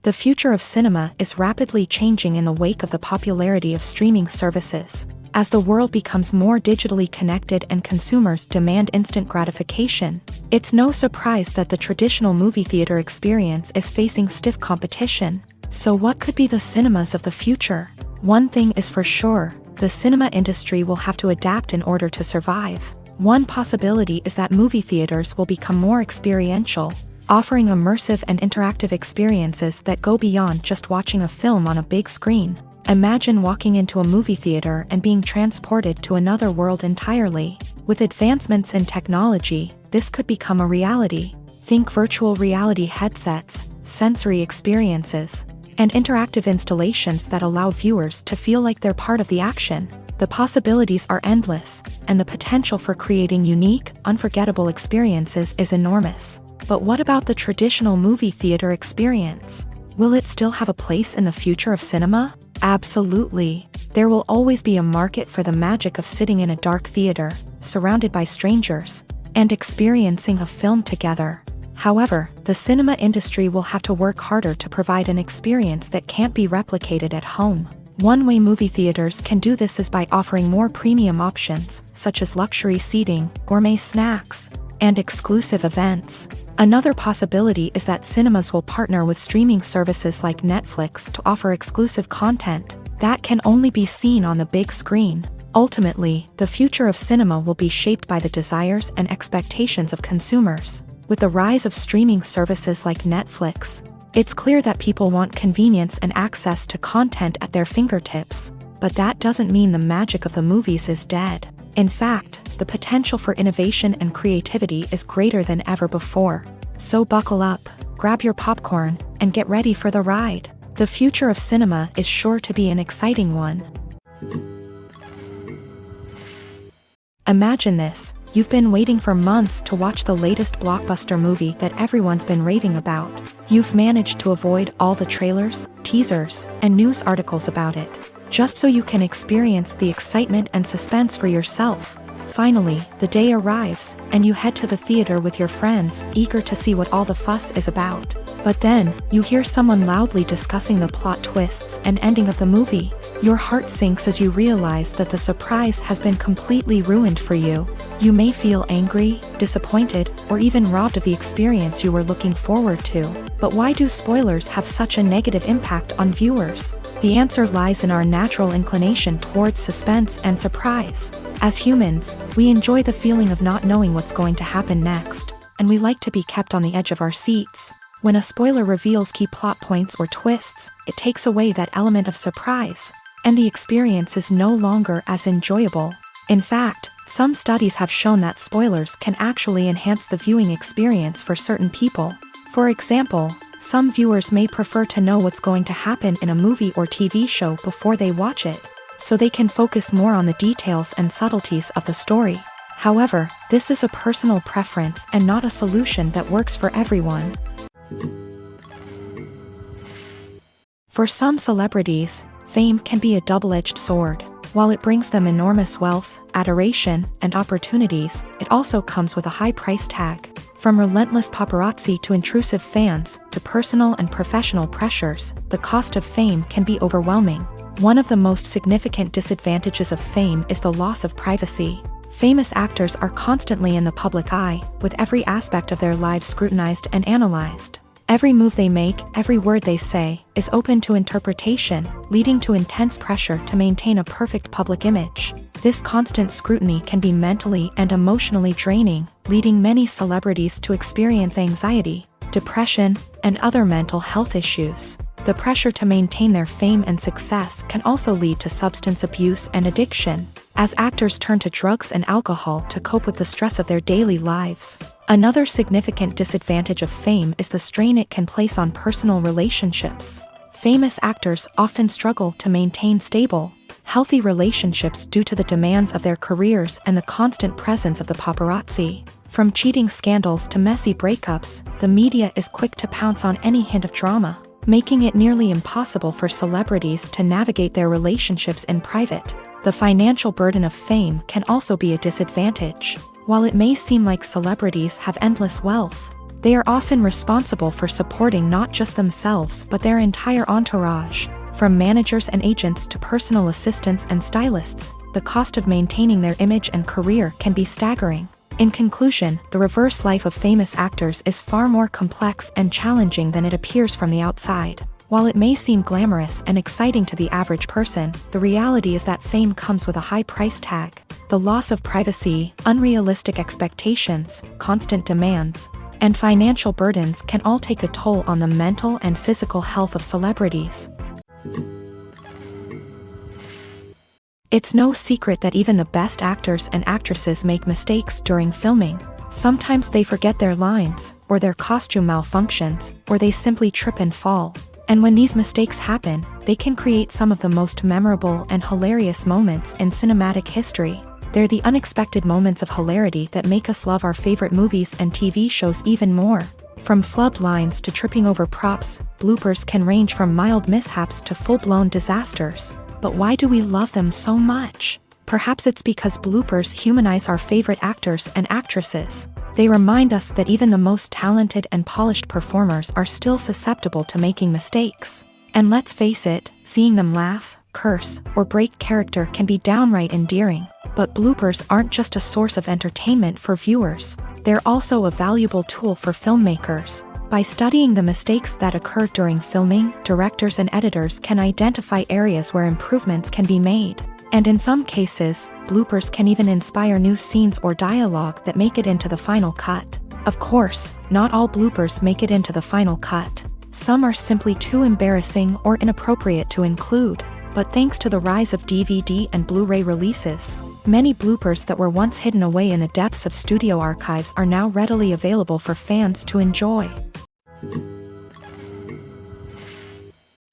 The future of cinema is rapidly changing in the wake of the popularity of streaming services. As the world becomes more digitally connected and consumers demand instant gratification, it's no surprise that the traditional movie theater experience is facing stiff competition. So what could be the cinemas of the future? One thing is for sure, the cinema industry will have to adapt in order to survive. One possibility is that movie theaters will become more experiential, offering immersive and interactive experiences that go beyond just watching a film on a big screen. Imagine walking into a movie theater and being transported to another world entirely. With advancements in technology, this could become a reality. Think virtual reality headsets, sensory experiences, and interactive installations that allow viewers to feel like they're part of the action. The possibilities are endless, and the potential for creating unique, unforgettable experiences is enormous. But what about the traditional movie theater experience? Will it still have a place in the future of cinema? Absolutely. There will always be a market for the magic of sitting in a dark theater, surrounded by strangers, and experiencing a film together. However, the cinema industry will have to work harder to provide an experience that can't be replicated at home. One way movie theaters can do this is by offering more premium options, such as luxury seating, gourmet snacks, and exclusive events. Another possibility is that cinemas will partner with streaming services like Netflix to offer exclusive content that can only be seen on the big screen. Ultimately, the future of cinema will be shaped by the desires and expectations of consumers. With the rise of streaming services like Netflix, it's clear that people want convenience and access to content at their fingertips. But that doesn't mean the magic of the movies is dead. In fact, the potential for innovation and creativity is greater than ever before. So buckle up, grab your popcorn, and get ready for the ride. The future of cinema is sure to be an exciting one. Imagine this, you've been waiting for months to watch the latest blockbuster movie that everyone's been raving about. You've managed to avoid all the trailers, teasers, and news articles about it, just so you can experience the excitement and suspense for yourself. Finally, the day arrives, and you head to the theater with your friends, eager to see what all the fuss is about. But then, you hear someone loudly discussing the plot twists and ending of the movie. Your heart sinks as you realize that the surprise has been completely ruined for you. You may feel angry, disappointed, or even robbed of the experience you were looking forward to. But why do spoilers have such a negative impact on viewers? The answer lies in our natural inclination towards suspense and surprise. As humans, we enjoy the feeling of not knowing what's going to happen next, and we like to be kept on the edge of our seats. When a spoiler reveals key plot points or twists, it takes away that element of surprise, and the experience is no longer as enjoyable. In fact, some studies have shown that spoilers can actually enhance the viewing experience for certain people. For example, some viewers may prefer to know what's going to happen in a movie or TV show before they watch it, so they can focus more on the details and subtleties of the story. However, this is a personal preference and not a solution that works for everyone. For some celebrities, fame can be a double-edged sword. While it brings them enormous wealth, adoration, and opportunities, it also comes with a high price tag. From relentless paparazzi to intrusive fans, to personal and professional pressures, the cost of fame can be overwhelming. One of the most significant disadvantages of fame is the loss of privacy. Famous actors are constantly in the public eye, with every aspect of their lives scrutinized and analyzed. Every move they make, every word they say, is open to interpretation, leading to intense pressure to maintain a perfect public image. This constant scrutiny can be mentally and emotionally draining, leading many celebrities to experience anxiety, depression, and other mental health issues. The pressure to maintain their fame and success can also lead to substance abuse and addiction, as actors turn to drugs and alcohol to cope with the stress of their daily lives. Another significant disadvantage of fame is the strain it can place on personal relationships. Famous actors often struggle to maintain stable, healthy relationships due to the demands of their careers and the constant presence of the paparazzi. From cheating scandals to messy breakups, the media is quick to pounce on any hint of drama, making it nearly impossible for celebrities to navigate their relationships in private. The financial burden of fame can also be a disadvantage. While it may seem like celebrities have endless wealth, they are often responsible for supporting not just themselves but their entire entourage. From managers and agents to personal assistants and stylists, the cost of maintaining their image and career can be staggering. In conclusion, the reverse life of famous actors is far more complex and challenging than it appears from the outside. While it may seem glamorous and exciting to the average person, the reality is that fame comes with a high price tag. The loss of privacy, unrealistic expectations, constant demands, and financial burdens can all take a toll on the mental and physical health of celebrities. It's no secret that even the best actors and actresses make mistakes during filming. Sometimes they forget their lines, or their costume malfunctions, or they simply trip and fall. And when these mistakes happen, they can create some of the most memorable and hilarious moments in cinematic history. They're the unexpected moments of hilarity that make us love our favorite movies and TV shows even more. From flubbed lines to tripping over props, bloopers can range from mild mishaps to full-blown disasters. But why do we love them so much? Perhaps it's because bloopers humanize our favorite actors and actresses. They remind us that even the most talented and polished performers are still susceptible to making mistakes. And let's face it, seeing them laugh, curse, or break character can be downright endearing. But bloopers aren't just a source of entertainment for viewers. They're also a valuable tool for filmmakers. By studying the mistakes that occur during filming, directors and editors can identify areas where improvements can be made. And in some cases, bloopers can even inspire new scenes or dialogue that make it into the final cut. Of course, not all bloopers make it into the final cut. Some are simply too embarrassing or inappropriate to include. But thanks to the rise of DVD and Blu-ray releases, many bloopers that were once hidden away in the depths of studio archives are now readily available for fans to enjoy.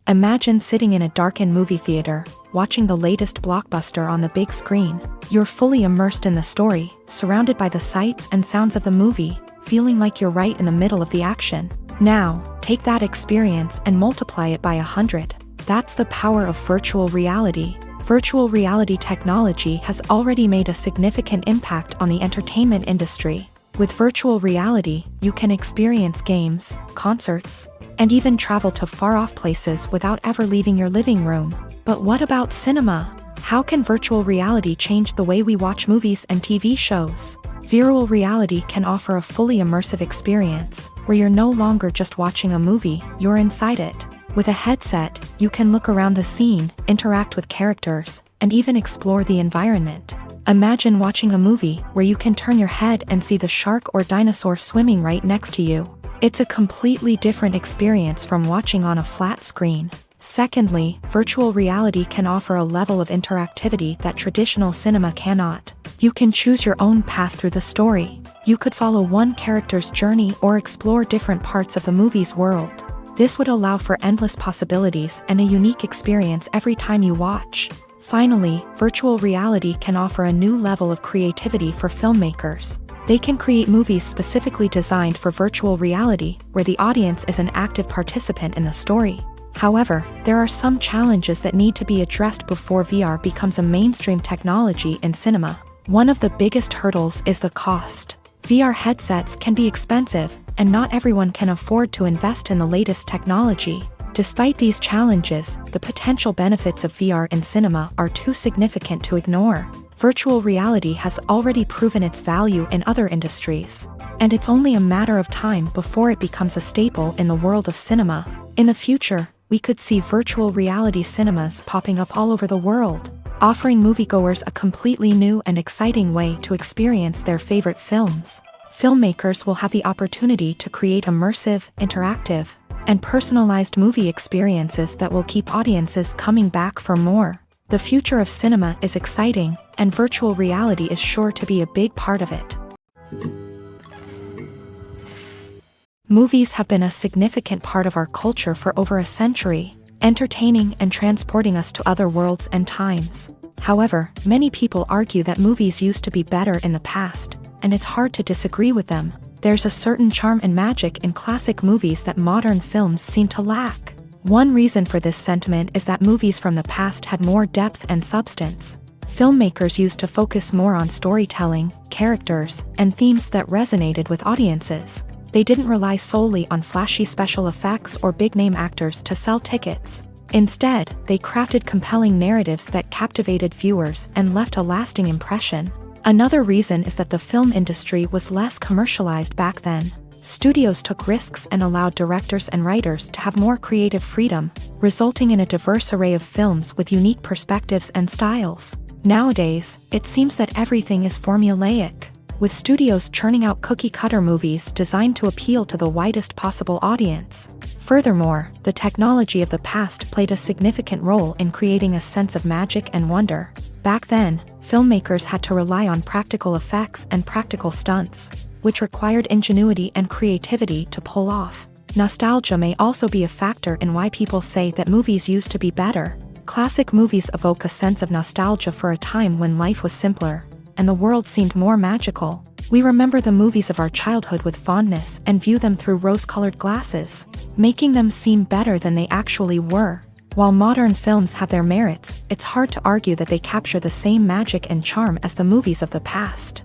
Imagine sitting in a darkened movie theater, watching the latest blockbuster on the big screen. You're fully immersed in the story, surrounded by the sights and sounds of the movie, feeling like you're right in the middle of the action. Now, take that experience and multiply it by 100. That's the power of virtual reality. Virtual reality technology has already made a significant impact on the entertainment industry. With virtual reality, you can experience games, concerts, and even travel to far-off places without ever leaving your living room. But what about cinema? How can virtual reality change the way we watch movies and TV shows? Virtual reality can offer a fully immersive experience, where you're no longer just watching a movie, you're inside it. With a headset, you can look around the scene, interact with characters, and even explore the environment. Imagine watching a movie where you can turn your head and see the shark or dinosaur swimming right next to you. It's a completely different experience from watching on a flat screen. Secondly, virtual reality can offer a level of interactivity that traditional cinema cannot. You can choose your own path through the story. You could follow one character's journey or explore different parts of the movie's world. This would allow for endless possibilities and a unique experience every time you watch. Finally, virtual reality can offer a new level of creativity for filmmakers. They can create movies specifically designed for virtual reality, where the audience is an active participant in the story. However, there are some challenges that need to be addressed before VR becomes a mainstream technology in cinema. One of the biggest hurdles is the cost. VR headsets can be expensive, and not everyone can afford to invest in the latest technology. Despite these challenges, the potential benefits of VR in cinema are too significant to ignore. Virtual reality has already proven its value in other industries, and it's only a matter of time before it becomes a staple in the world of cinema. In the future, we could see virtual reality cinemas popping up all over the world, offering moviegoers a completely new and exciting way to experience their favorite films. Filmmakers will have the opportunity to create immersive, interactive, and personalized movie experiences that will keep audiences coming back for more. The future of cinema is exciting, and virtual reality is sure to be a big part of it. Movies have been a significant part of our culture for over a century, entertaining and transporting us to other worlds and times. However, many people argue that movies used to be better in the past, and it's hard to disagree with them. There's a certain charm and magic in classic movies that modern films seem to lack. One reason for this sentiment is that movies from the past had more depth and substance. Filmmakers used to focus more on storytelling, characters, and themes that resonated with audiences. They didn't rely solely on flashy special effects or big-name actors to sell tickets. Instead, they crafted compelling narratives that captivated viewers and left a lasting impression. Another reason is that the film industry was less commercialized back then. Studios took risks and allowed directors and writers to have more creative freedom, resulting in a diverse array of films with unique perspectives and styles. Nowadays, it seems that everything is formulaic, with studios churning out cookie-cutter movies designed to appeal to the widest possible audience. Furthermore, the technology of the past played a significant role in creating a sense of magic and wonder. Back then, filmmakers had to rely on practical effects and practical stunts, which required ingenuity and creativity to pull off. Nostalgia may also be a factor in why people say that movies used to be better. Classic movies evoke a sense of nostalgia for a time when life was simpler, and the world seemed more magical. We remember the movies of our childhood with fondness and view them through rose-colored glasses, making them seem better than they actually were. While modern films have their merits, it's hard to argue that they capture the same magic and charm as the movies of the past.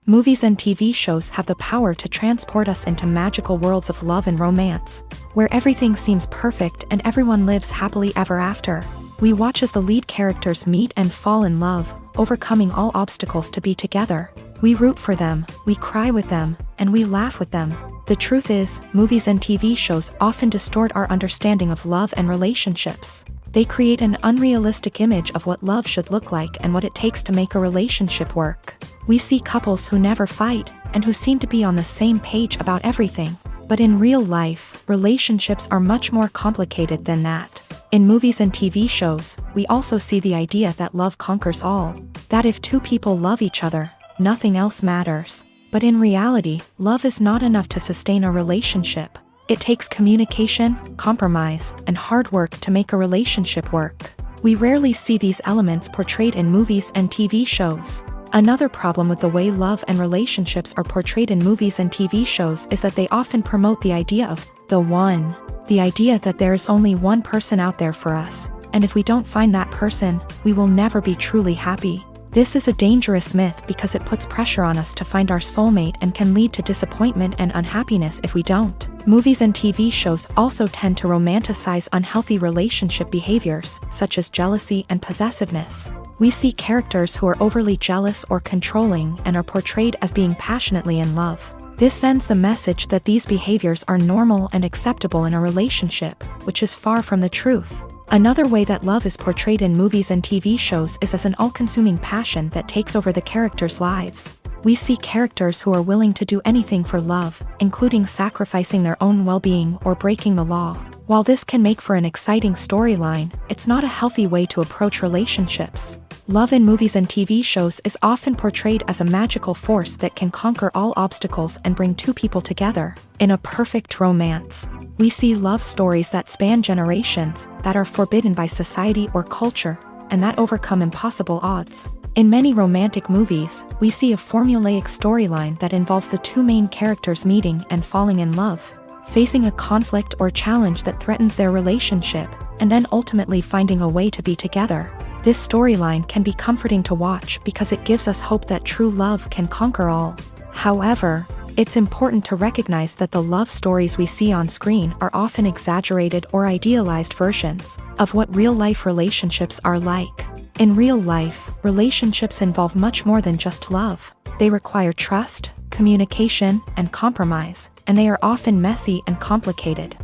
Movies and TV shows have the power to transport us into magical worlds of love and romance, where everything seems perfect and everyone lives happily ever after. We watch as the lead characters meet and fall in love, overcoming all obstacles to be together. We root for them, we cry with them, and we laugh with them. The truth is, movies and TV shows often distort our understanding of love and relationships. They create an unrealistic image of what love should look like and what it takes to make a relationship work. We see couples who never fight, and who seem to be on the same page about everything. But in real life, relationships are much more complicated than that. In movies and TV shows, we also see the idea that love conquers all. That if two people love each other, nothing else matters. But in reality, love is not enough to sustain a relationship. It takes communication, compromise, and hard work to make a relationship work. We rarely see these elements portrayed in movies and TV shows. Another problem with the way love and relationships are portrayed in movies and TV shows is that they often promote the idea of the one. The idea that there is only one person out there for us, and if we don't find that person, we will never be truly happy. This is a dangerous myth because it puts pressure on us to find our soulmate and can lead to disappointment and unhappiness if we don't. Movies and TV shows also tend to romanticize unhealthy relationship behaviors, such as jealousy and possessiveness. We see characters who are overly jealous or controlling and are portrayed as being passionately in love. This sends the message that these behaviors are normal and acceptable in a relationship, which is far from the truth. Another way that love is portrayed in movies and TV shows is as an all-consuming passion that takes over the characters' lives. We see characters who are willing to do anything for love, including sacrificing their own well-being or breaking the law. While this can make for an exciting storyline, it's not a healthy way to approach relationships. Love in movies and TV shows is often portrayed as a magical force that can conquer all obstacles and bring two people together. In a perfect romance, we see love stories that span generations, that are forbidden by society or culture, and that overcome impossible odds. In many romantic movies, we see a formulaic storyline that involves the two main characters meeting and falling in love, facing a conflict or challenge that threatens their relationship, and then ultimately finding a way to be together. This storyline can be comforting to watch because it gives us hope that true love can conquer all. However, it's important to recognize that the love stories we see on screen are often exaggerated or idealized versions of what real-life relationships are like. In real life, relationships involve much more than just love. They require trust, communication, and compromise, and they are often messy and complicated.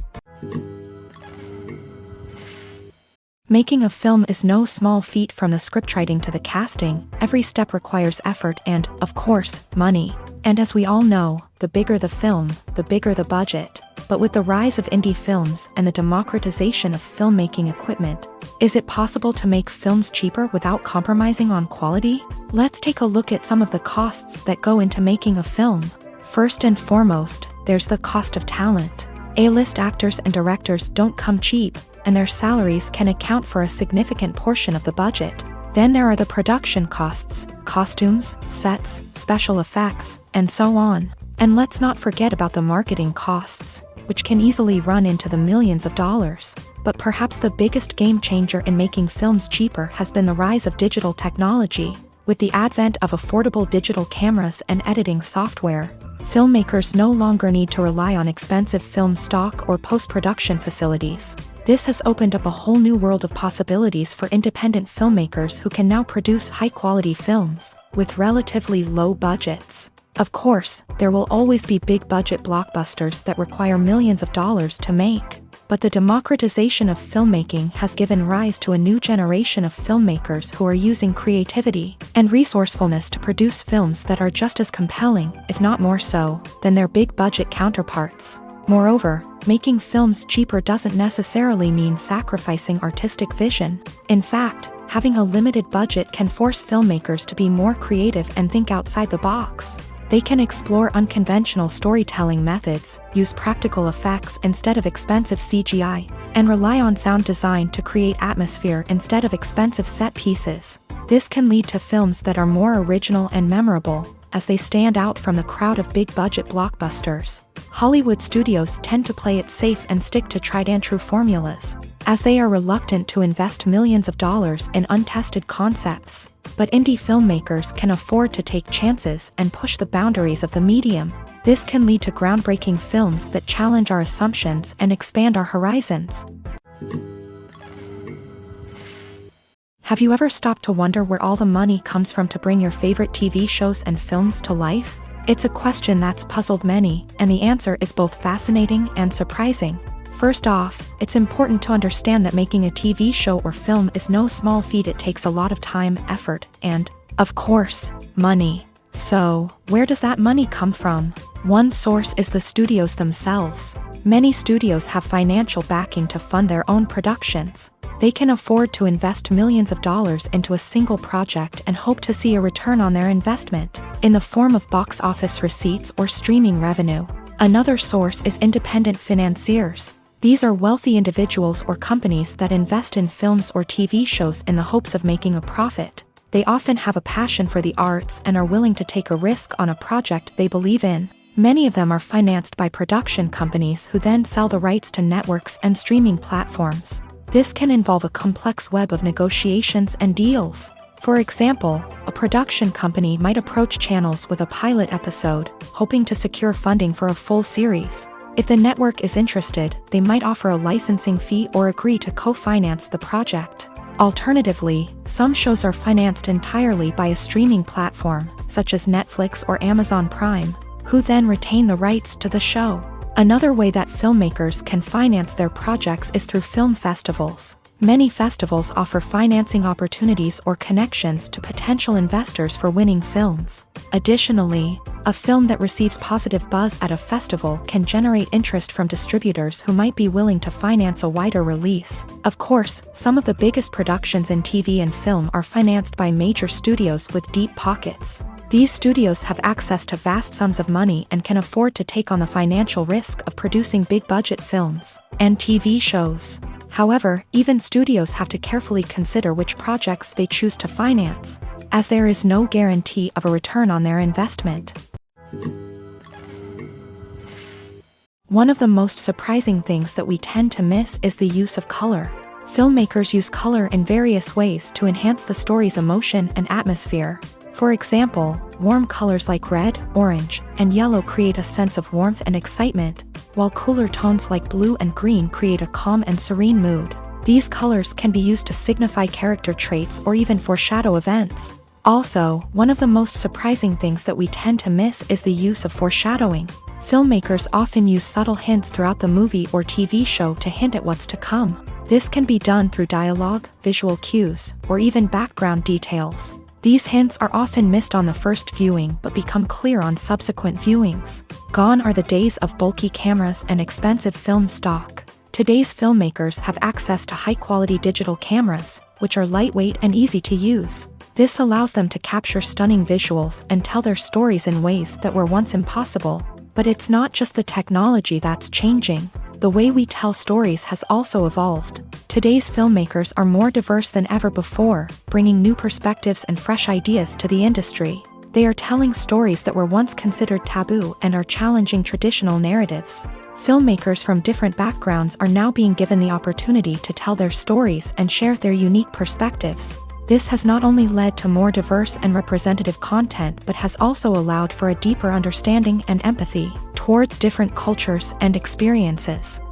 Making a film is no small feat. From the scriptwriting to the casting, every step requires effort and, of course, money. And as we all know, the bigger the film, the bigger the budget. But with the rise of indie films and the democratization of filmmaking equipment, is it possible to make films cheaper without compromising on quality? Let's take a look at some of the costs that go into making a film. First and foremost, there's the cost of talent. A-list actors and directors don't come cheap, and their salaries can account for a significant portion of the budget. Then there are the production costs, costumes, sets, special effects, and so on. And let's not forget about the marketing costs, which can easily run into the millions of dollars. But perhaps the biggest game changer in making films cheaper has been the rise of digital technology. With the advent of affordable digital cameras and editing software, filmmakers no longer need to rely on expensive film stock or post-production facilities. This has opened up a whole new world of possibilities for independent filmmakers who can now produce high-quality films with relatively low budgets. Of course, there will always be big-budget blockbusters that require millions of dollars to make. But the democratization of filmmaking has given rise to a new generation of filmmakers who are using creativity and resourcefulness to produce films that are just as compelling, if not more so, than their big-budget counterparts. Moreover, making films cheaper doesn't necessarily mean sacrificing artistic vision. In fact, having a limited budget can force filmmakers to be more creative and think outside the box. They can explore unconventional storytelling methods, use practical effects instead of expensive CGI, and rely on sound design to create atmosphere instead of expensive set pieces. This can lead to films that are more original and memorable, as they stand out from the crowd of big-budget blockbusters. Hollywood studios tend to play it safe and stick to tried-and-true formulas, as they are reluctant to invest millions of dollars in untested concepts. But indie filmmakers can afford to take chances and push the boundaries of the medium. This can lead to groundbreaking films that challenge our assumptions and expand our horizons. Have you ever stopped to wonder where all the money comes from to bring your favorite TV shows and films to life? It's a question that's puzzled many, and the answer is both fascinating and surprising. First off, it's important to understand that making a TV show or film is no small feat. It takes a lot of time, effort, and, of course, money. So, where does that money come from? One source is the studios themselves. Many studios have financial backing to fund their own productions. They can afford to invest millions of dollars into a single project and hope to see a return on their investment, in the form of box office receipts or streaming revenue. Another source is independent financiers. These are wealthy individuals or companies that invest in films or TV shows in the hopes of making a profit. They often have a passion for the arts and are willing to take a risk on a project they believe in. Many of them are financed by production companies who then sell the rights to networks and streaming platforms. This can involve a complex web of negotiations and deals. For example, a production company might approach channels with a pilot episode, hoping to secure funding for a full series. If the network is interested, they might offer a licensing fee or agree to co-finance the project. Alternatively, some shows are financed entirely by a streaming platform, such as Netflix or Amazon Prime, who then retain the rights to the show. Another way that filmmakers can finance their projects is through film festivals. Many festivals offer financing opportunities or connections to potential investors for winning films. Additionally, a film that receives positive buzz at a festival can generate interest from distributors who might be willing to finance a wider release. Of course, some of the biggest productions in TV and film are financed by major studios with deep pockets. These studios have access to vast sums of money and can afford to take on the financial risk of producing big-budget films and TV shows. However, even studios have to carefully consider which projects they choose to finance, as there is no guarantee of a return on their investment. One of the most surprising things that we tend to miss is the use of color. Filmmakers use color in various ways to enhance the story's emotion and atmosphere. For example, warm colors like red, orange, and yellow create a sense of warmth and excitement, while cooler tones like blue and green create a calm and serene mood. These colors can be used to signify character traits or even foreshadow events. Also, one of the most surprising things that we tend to miss is the use of foreshadowing. Filmmakers often use subtle hints throughout the movie or TV show to hint at what's to come. This can be done through dialogue, visual cues, or even background details. These hints are often missed on the first viewing but become clear on subsequent viewings. Gone are the days of bulky cameras and expensive film stock. Today's filmmakers have access to high-quality digital cameras, which are lightweight and easy to use. This allows them to capture stunning visuals and tell their stories in ways that were once impossible. But it's not just the technology that's changing. The way we tell stories has also evolved. Today's filmmakers are more diverse than ever before, bringing new perspectives and fresh ideas to the industry. They are telling stories that were once considered taboo and are challenging traditional narratives. Filmmakers from different backgrounds are now being given the opportunity to tell their stories and share their unique perspectives. This has not only led to more diverse and representative content but has also allowed for a deeper understanding and empathy towards different cultures and experiences.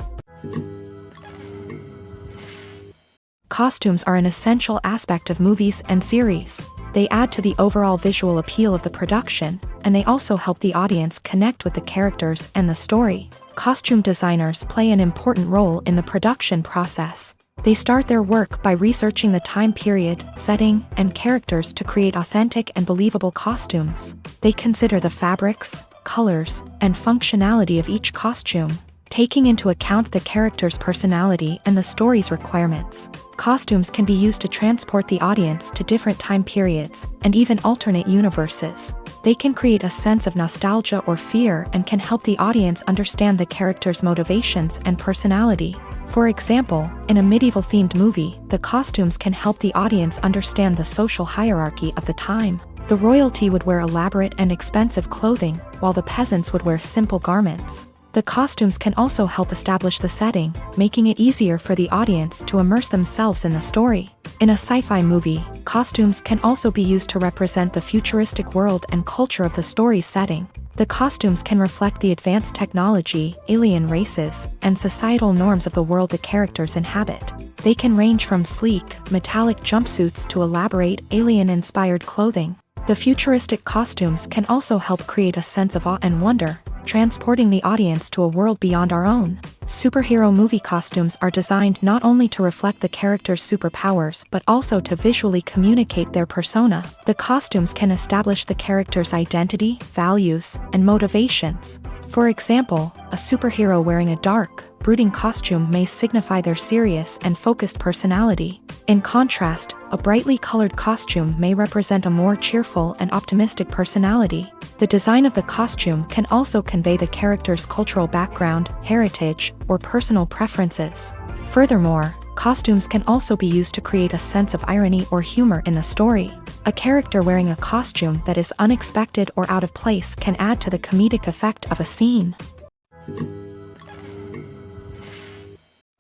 Costumes are an essential aspect of movies and series. They add to the overall visual appeal of the production, and they also help the audience connect with the characters and the story. Costume designers play an important role in the production process. They start their work by researching the time period, setting, and characters to create authentic and believable costumes. They consider the fabrics, colors, and functionality of each costume, taking into account the character's personality and the story's requirements. Costumes can be used to transport the audience to different time periods and even alternate universes. They can create a sense of nostalgia or fear and can help the audience understand the character's motivations and personality. For example, in a medieval-themed movie, the costumes can help the audience understand the social hierarchy of the time. The royalty would wear elaborate and expensive clothing, while the peasants would wear simple garments. The costumes can also help establish the setting, making it easier for the audience to immerse themselves in the story. In a sci-fi movie, costumes can also be used to represent the futuristic world and culture of the story's setting. The costumes can reflect the advanced technology, alien races, and societal norms of the world the characters inhabit. They can range from sleek, metallic jumpsuits to elaborate, alien-inspired clothing. The futuristic costumes can also help create a sense of awe and wonder, transporting the audience to a world beyond our own. Superhero movie costumes are designed not only to reflect the character's superpowers but also to visually communicate their persona. The costumes can establish the character's identity, values, and motivations. For example, a superhero wearing a dark, brooding costume may signify their serious and focused personality. In contrast, a brightly colored costume may represent a more cheerful and optimistic personality. The design of the costume can also convey the character's cultural background, heritage, or personal preferences. Furthermore, costumes can also be used to create a sense of irony or humor in the story. A character wearing a costume that is unexpected or out of place can add to the comedic effect of a scene.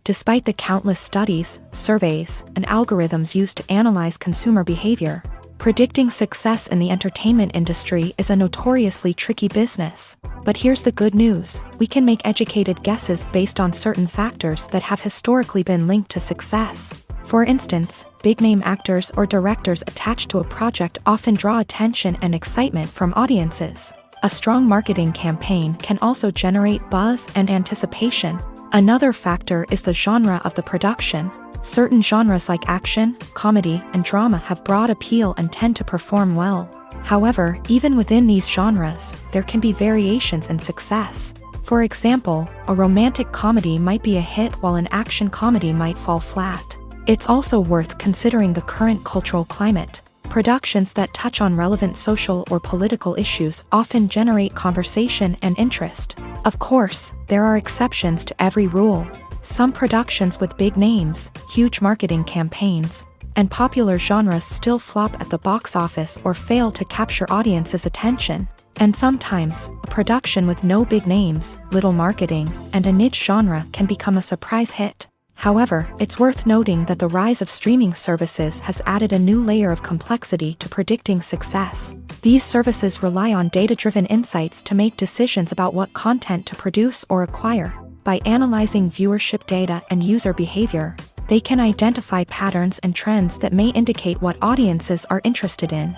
Despite the countless studies, surveys, and algorithms used to analyze consumer behavior, predicting success in the entertainment industry is a notoriously tricky business. But here's the good news: we can make educated guesses based on certain factors that have historically been linked to success. For instance, big-name actors or directors attached to a project often draw attention and excitement from audiences. A strong marketing campaign can also generate buzz and anticipation. Another factor is the genre of the production. Certain genres like action, comedy, and drama have broad appeal and tend to perform well. However, even within these genres, there can be variations in success. For example, a romantic comedy might be a hit while an action comedy might fall flat. It's also worth considering the current cultural climate. Productions that touch on relevant social or political issues often generate conversation and interest. Of course, there are exceptions to every rule. Some productions with big names, huge marketing campaigns, and popular genres still flop at the box office or fail to capture audiences' attention. And sometimes, a production with no big names, little marketing, and a niche genre can become a surprise hit. However, it's worth noting that the rise of streaming services has added a new layer of complexity to predicting success. These services rely on data-driven insights to make decisions about what content to produce or acquire. By analyzing viewership data and user behavior, they can identify patterns and trends that may indicate what audiences are interested in.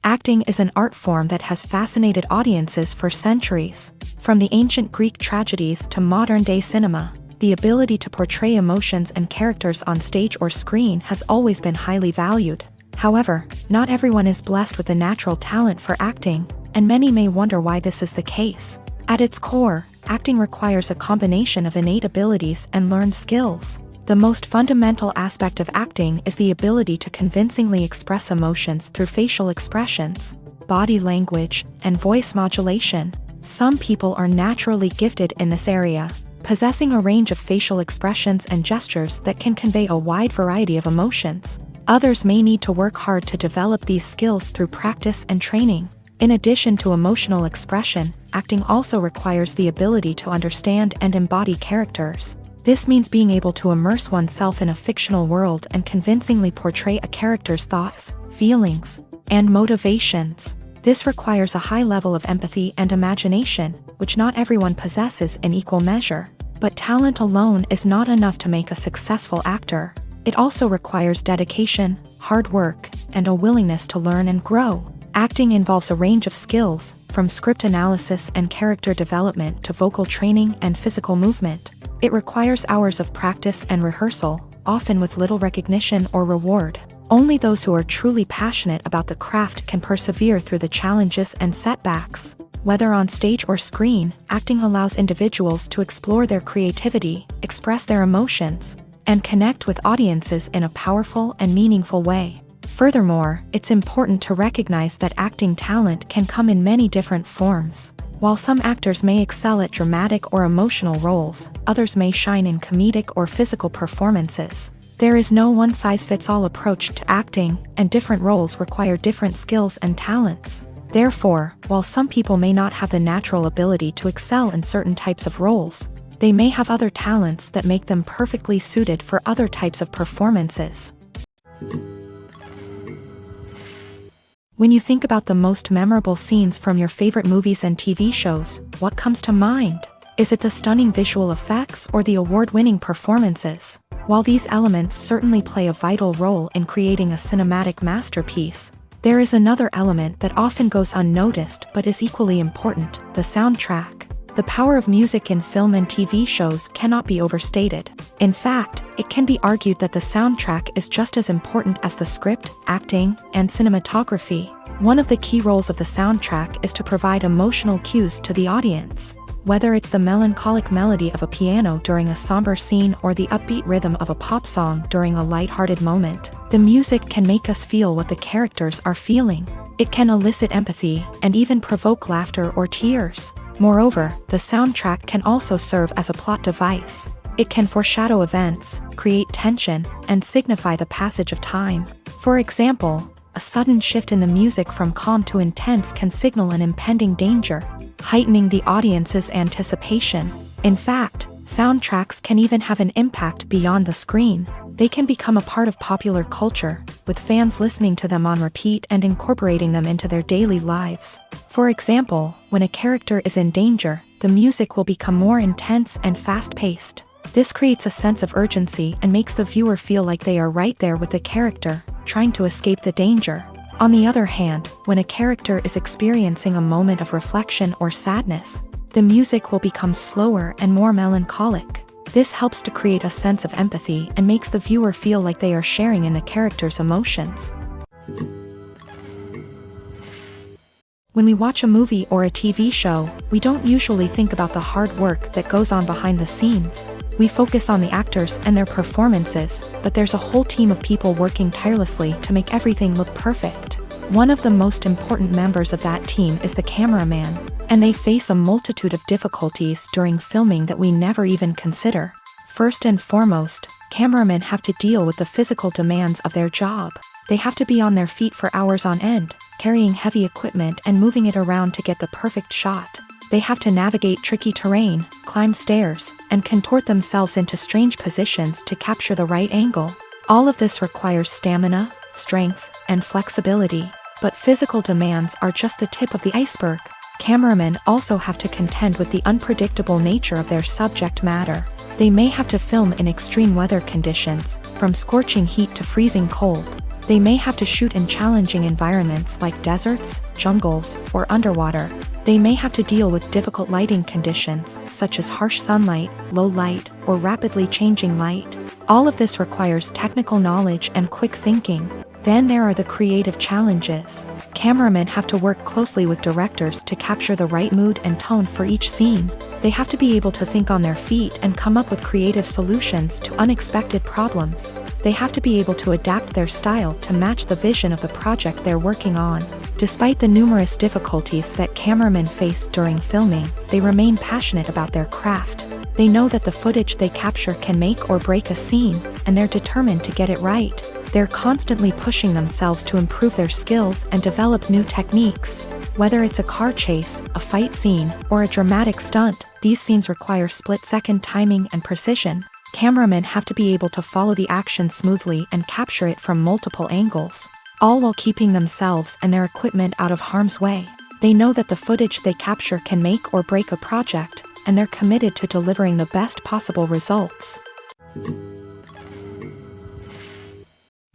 Acting is an art form that has fascinated audiences for centuries. From the ancient Greek tragedies to modern-day cinema, the ability to portray emotions and characters on stage or screen has always been highly valued. However, not everyone is blessed with the natural talent for acting, and many may wonder why this is the case. At its core, acting requires a combination of innate abilities and learned skills. The most fundamental aspect of acting is the ability to convincingly express emotions through facial expressions, body language, and voice modulation. Some people are naturally gifted in this area, possessing a range of facial expressions and gestures that can convey a wide variety of emotions. Others may need to work hard to develop these skills through practice and training. In addition to emotional expression, acting also requires the ability to understand and embody characters. This means being able to immerse oneself in a fictional world and convincingly portray a character's thoughts, feelings, and motivations. This requires a high level of empathy and imagination, which not everyone possesses in equal measure. But talent alone is not enough to make a successful actor. It also requires dedication, hard work, and a willingness to learn and grow. Acting involves a range of skills, from script analysis and character development to vocal training and physical movement. It requires hours of practice and rehearsal, often with little recognition or reward. Only those who are truly passionate about the craft can persevere through the challenges and setbacks. Whether on stage or screen, acting allows individuals to explore their creativity, express their emotions, and connect with audiences in a powerful and meaningful way. Furthermore, it's important to recognize that acting talent can come in many different forms. While some actors may excel at dramatic or emotional roles, others may shine in comedic or physical performances. There is no one-size-fits-all approach to acting, and different roles require different skills and talents. Therefore, while some people may not have the natural ability to excel in certain types of roles, they may have other talents that make them perfectly suited for other types of performances. When you think about the most memorable scenes from your favorite movies and TV shows, what comes to mind? Is it the stunning visual effects or the award-winning performances? While these elements certainly play a vital role in creating a cinematic masterpiece, there is another element that often goes unnoticed but is equally important: the soundtrack. The power of music in film and TV shows cannot be overstated. In fact, it can be argued that the soundtrack is just as important as the script, acting, and cinematography. One of the key roles of the soundtrack is to provide emotional cues to the audience. Whether it's the melancholic melody of a piano during a somber scene or the upbeat rhythm of a pop song during a lighthearted moment, the music can make us feel what the characters are feeling. It can elicit empathy and even provoke laughter or tears. Moreover, the soundtrack can also serve as a plot device. It can foreshadow events, create tension, and signify the passage of time. For example, a sudden shift in the music from calm to intense can signal an impending danger, heightening the audience's anticipation. In fact, soundtracks can even have an impact beyond the screen. They can become a part of popular culture, with fans listening to them on repeat and incorporating them into their daily lives. For example, when a character is in danger, the music will become more intense and fast-paced. This creates a sense of urgency and makes the viewer feel like they are right there with the character, trying to escape the danger. On the other hand, when a character is experiencing a moment of reflection or sadness, the music will become slower and more melancholic. This helps to create a sense of empathy and makes the viewer feel like they are sharing in the character's emotions. When we watch a movie or a TV show, we don't usually think about the hard work that goes on behind the scenes. We focus on the actors and their performances, but there's a whole team of people working tirelessly to make everything look perfect. One of the most important members of that team is the cameraman, and they face a multitude of difficulties during filming that we never even consider. First and foremost, cameramen have to deal with the physical demands of their job. They have to be on their feet for hours on end, carrying heavy equipment and moving it around to get the perfect shot. They have to navigate tricky terrain, climb stairs, and contort themselves into strange positions to capture the right angle. All of this requires stamina, strength, and flexibility. But physical demands are just the tip of the iceberg. Cameramen also have to contend with the unpredictable nature of their subject matter. They may have to film in extreme weather conditions, from scorching heat to freezing cold. They may have to shoot in challenging environments like deserts, jungles, or underwater. They may have to deal with difficult lighting conditions, such as harsh sunlight, low light, or rapidly changing light. All of this requires technical knowledge and quick thinking. Then there are the creative challenges. Cameramen have to work closely with directors to capture the right mood and tone for each scene. They have to be able to think on their feet and come up with creative solutions to unexpected problems. They have to be able to adapt their style to match the vision of the project they're working on. Despite the numerous difficulties that cameramen face during filming, they remain passionate about their craft. They know that the footage they capture can make or break a scene, and they're determined to get it right. They're constantly pushing themselves to improve their skills and develop new techniques. Whether it's a car chase, a fight scene, or a dramatic stunt, these scenes require split-second timing and precision. Cameramen have to be able to follow the action smoothly and capture it from multiple angles, all while keeping themselves and their equipment out of harm's way. They know that the footage they capture can make or break a project, and they're committed to delivering the best possible results.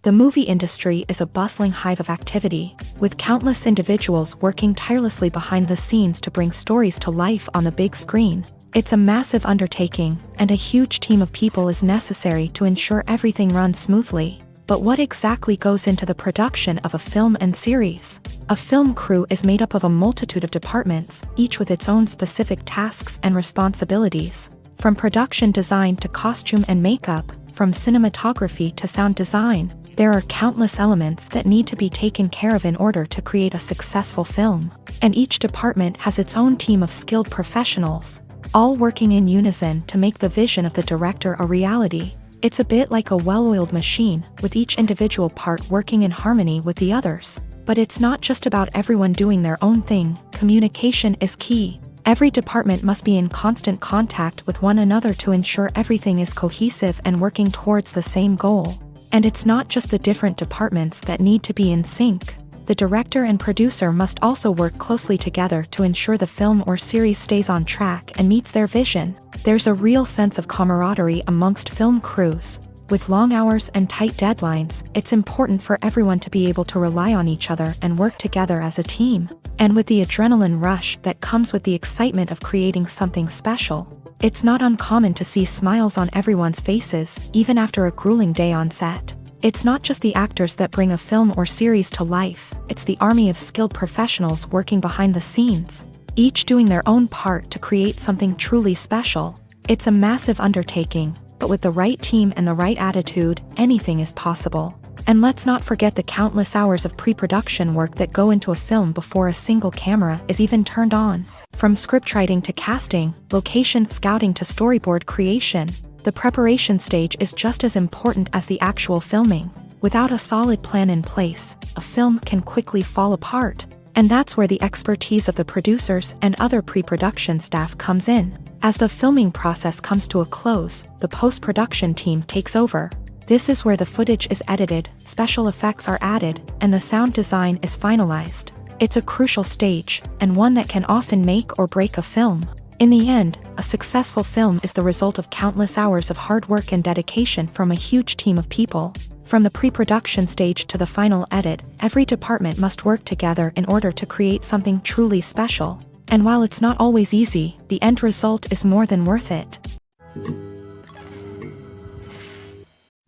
The movie industry is a bustling hive of activity, with countless individuals working tirelessly behind the scenes to bring stories to life on the big screen. It's a massive undertaking, and a huge team of people is necessary to ensure everything runs smoothly. But what exactly goes into the production of a film and series? A film crew is made up of a multitude of departments, each with its own specific tasks and responsibilities. From production design to costume and makeup, from cinematography to sound design, there are countless elements that need to be taken care of in order to create a successful film. And each department has its own team of skilled professionals, all working in unison to make the vision of the director a reality. It's a bit like a well-oiled machine, with each individual part working in harmony with the others. But it's not just about everyone doing their own thing. Communication is key. Every department must be in constant contact with one another to ensure everything is cohesive and working towards the same goal. And it's not just the different departments that need to be in sync. The director and producer must also work closely together to ensure the film or series stays on track and meets their vision. There's a real sense of camaraderie amongst film crews. With long hours and tight deadlines, it's important for everyone to be able to rely on each other and work together as a team. And with the adrenaline rush that comes with the excitement of creating something special, it's not uncommon to see smiles on everyone's faces, even after a grueling day on set. It's not just the actors that bring a film or series to life, it's the army of skilled professionals working behind the scenes, each doing their own part to create something truly special. It's a massive undertaking, but with the right team and the right attitude, anything is possible. And let's not forget the countless hours of pre-production work that go into a film before a single camera is even turned on. From scriptwriting to casting, location scouting to storyboard creation, the preparation stage is just as important as the actual filming. Without a solid plan in place, a film can quickly fall apart. And that's where the expertise of the producers and other pre-production staff comes in. As the filming process comes to a close, the post-production team takes over. This is where the footage is edited, special effects are added, and the sound design is finalized. It's a crucial stage, and one that can often make or break a film. In the end, a successful film is the result of countless hours of hard work and dedication from a huge team of people. From the pre-production stage to the final edit, every department must work together in order to create something truly special. And while it's not always easy, the end result is more than worth it.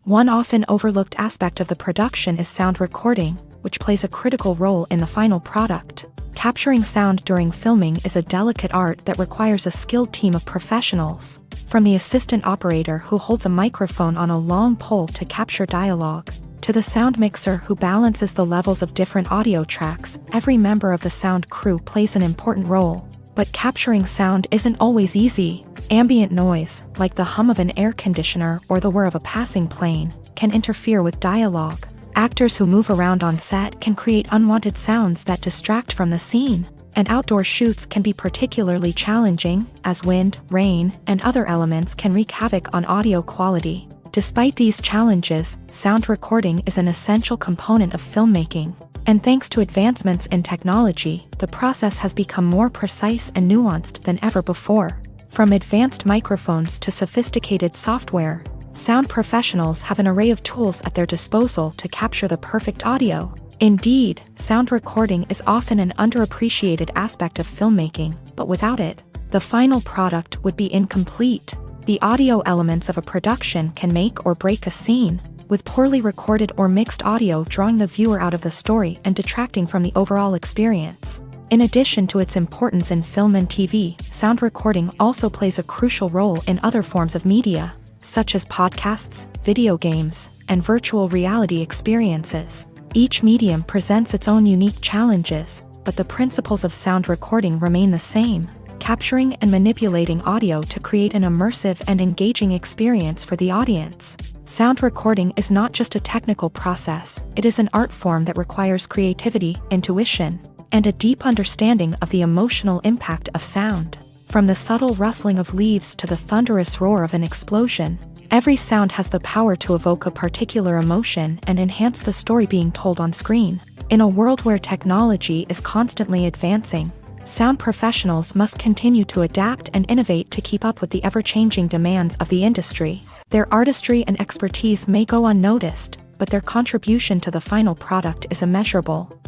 One often overlooked aspect of the production is sound recording, which plays a critical role in the final product. Capturing sound during filming is a delicate art that requires a skilled team of professionals. From the assistant operator who holds a microphone on a long pole to capture dialogue, to the sound mixer who balances the levels of different audio tracks, every member of the sound crew plays an important role. But capturing sound isn't always easy. Ambient noise, like the hum of an air conditioner or the whir of a passing plane, can interfere with dialogue. Actors who move around on set can create unwanted sounds that distract from the scene. and outdoor shoots can be particularly challenging, as wind, rain, and other elements can wreak havoc on audio quality. Despite these challenges, sound recording is an essential component of filmmaking. And thanks to advancements in technology, the process has become more precise and nuanced than ever before. From advanced microphones to sophisticated software, sound professionals have an array of tools at their disposal to capture the perfect audio. Indeed, sound recording is often an underappreciated aspect of filmmaking, but without it, the final product would be incomplete. The audio elements of a production can make or break a scene, with poorly recorded or mixed audio drawing the viewer out of the story and detracting from the overall experience. In addition to its importance in film and TV, sound recording also plays a crucial role in other forms of media, such as podcasts, video games, and virtual reality experiences. Each medium presents its own unique challenges, but the principles of sound recording remain the same: capturing and manipulating audio to create an immersive and engaging experience for the audience. Sound recording is not just a technical process, it is an art form that requires creativity, intuition, and a deep understanding of the emotional impact of sound. From the subtle rustling of leaves to the thunderous roar of an explosion, every sound has the power to evoke a particular emotion and enhance the story being told on screen. In a world where technology is constantly advancing, sound professionals must continue to adapt and innovate to keep up with the ever-changing demands of the industry. Their artistry and expertise may go unnoticed, but their contribution to the final product is immeasurable.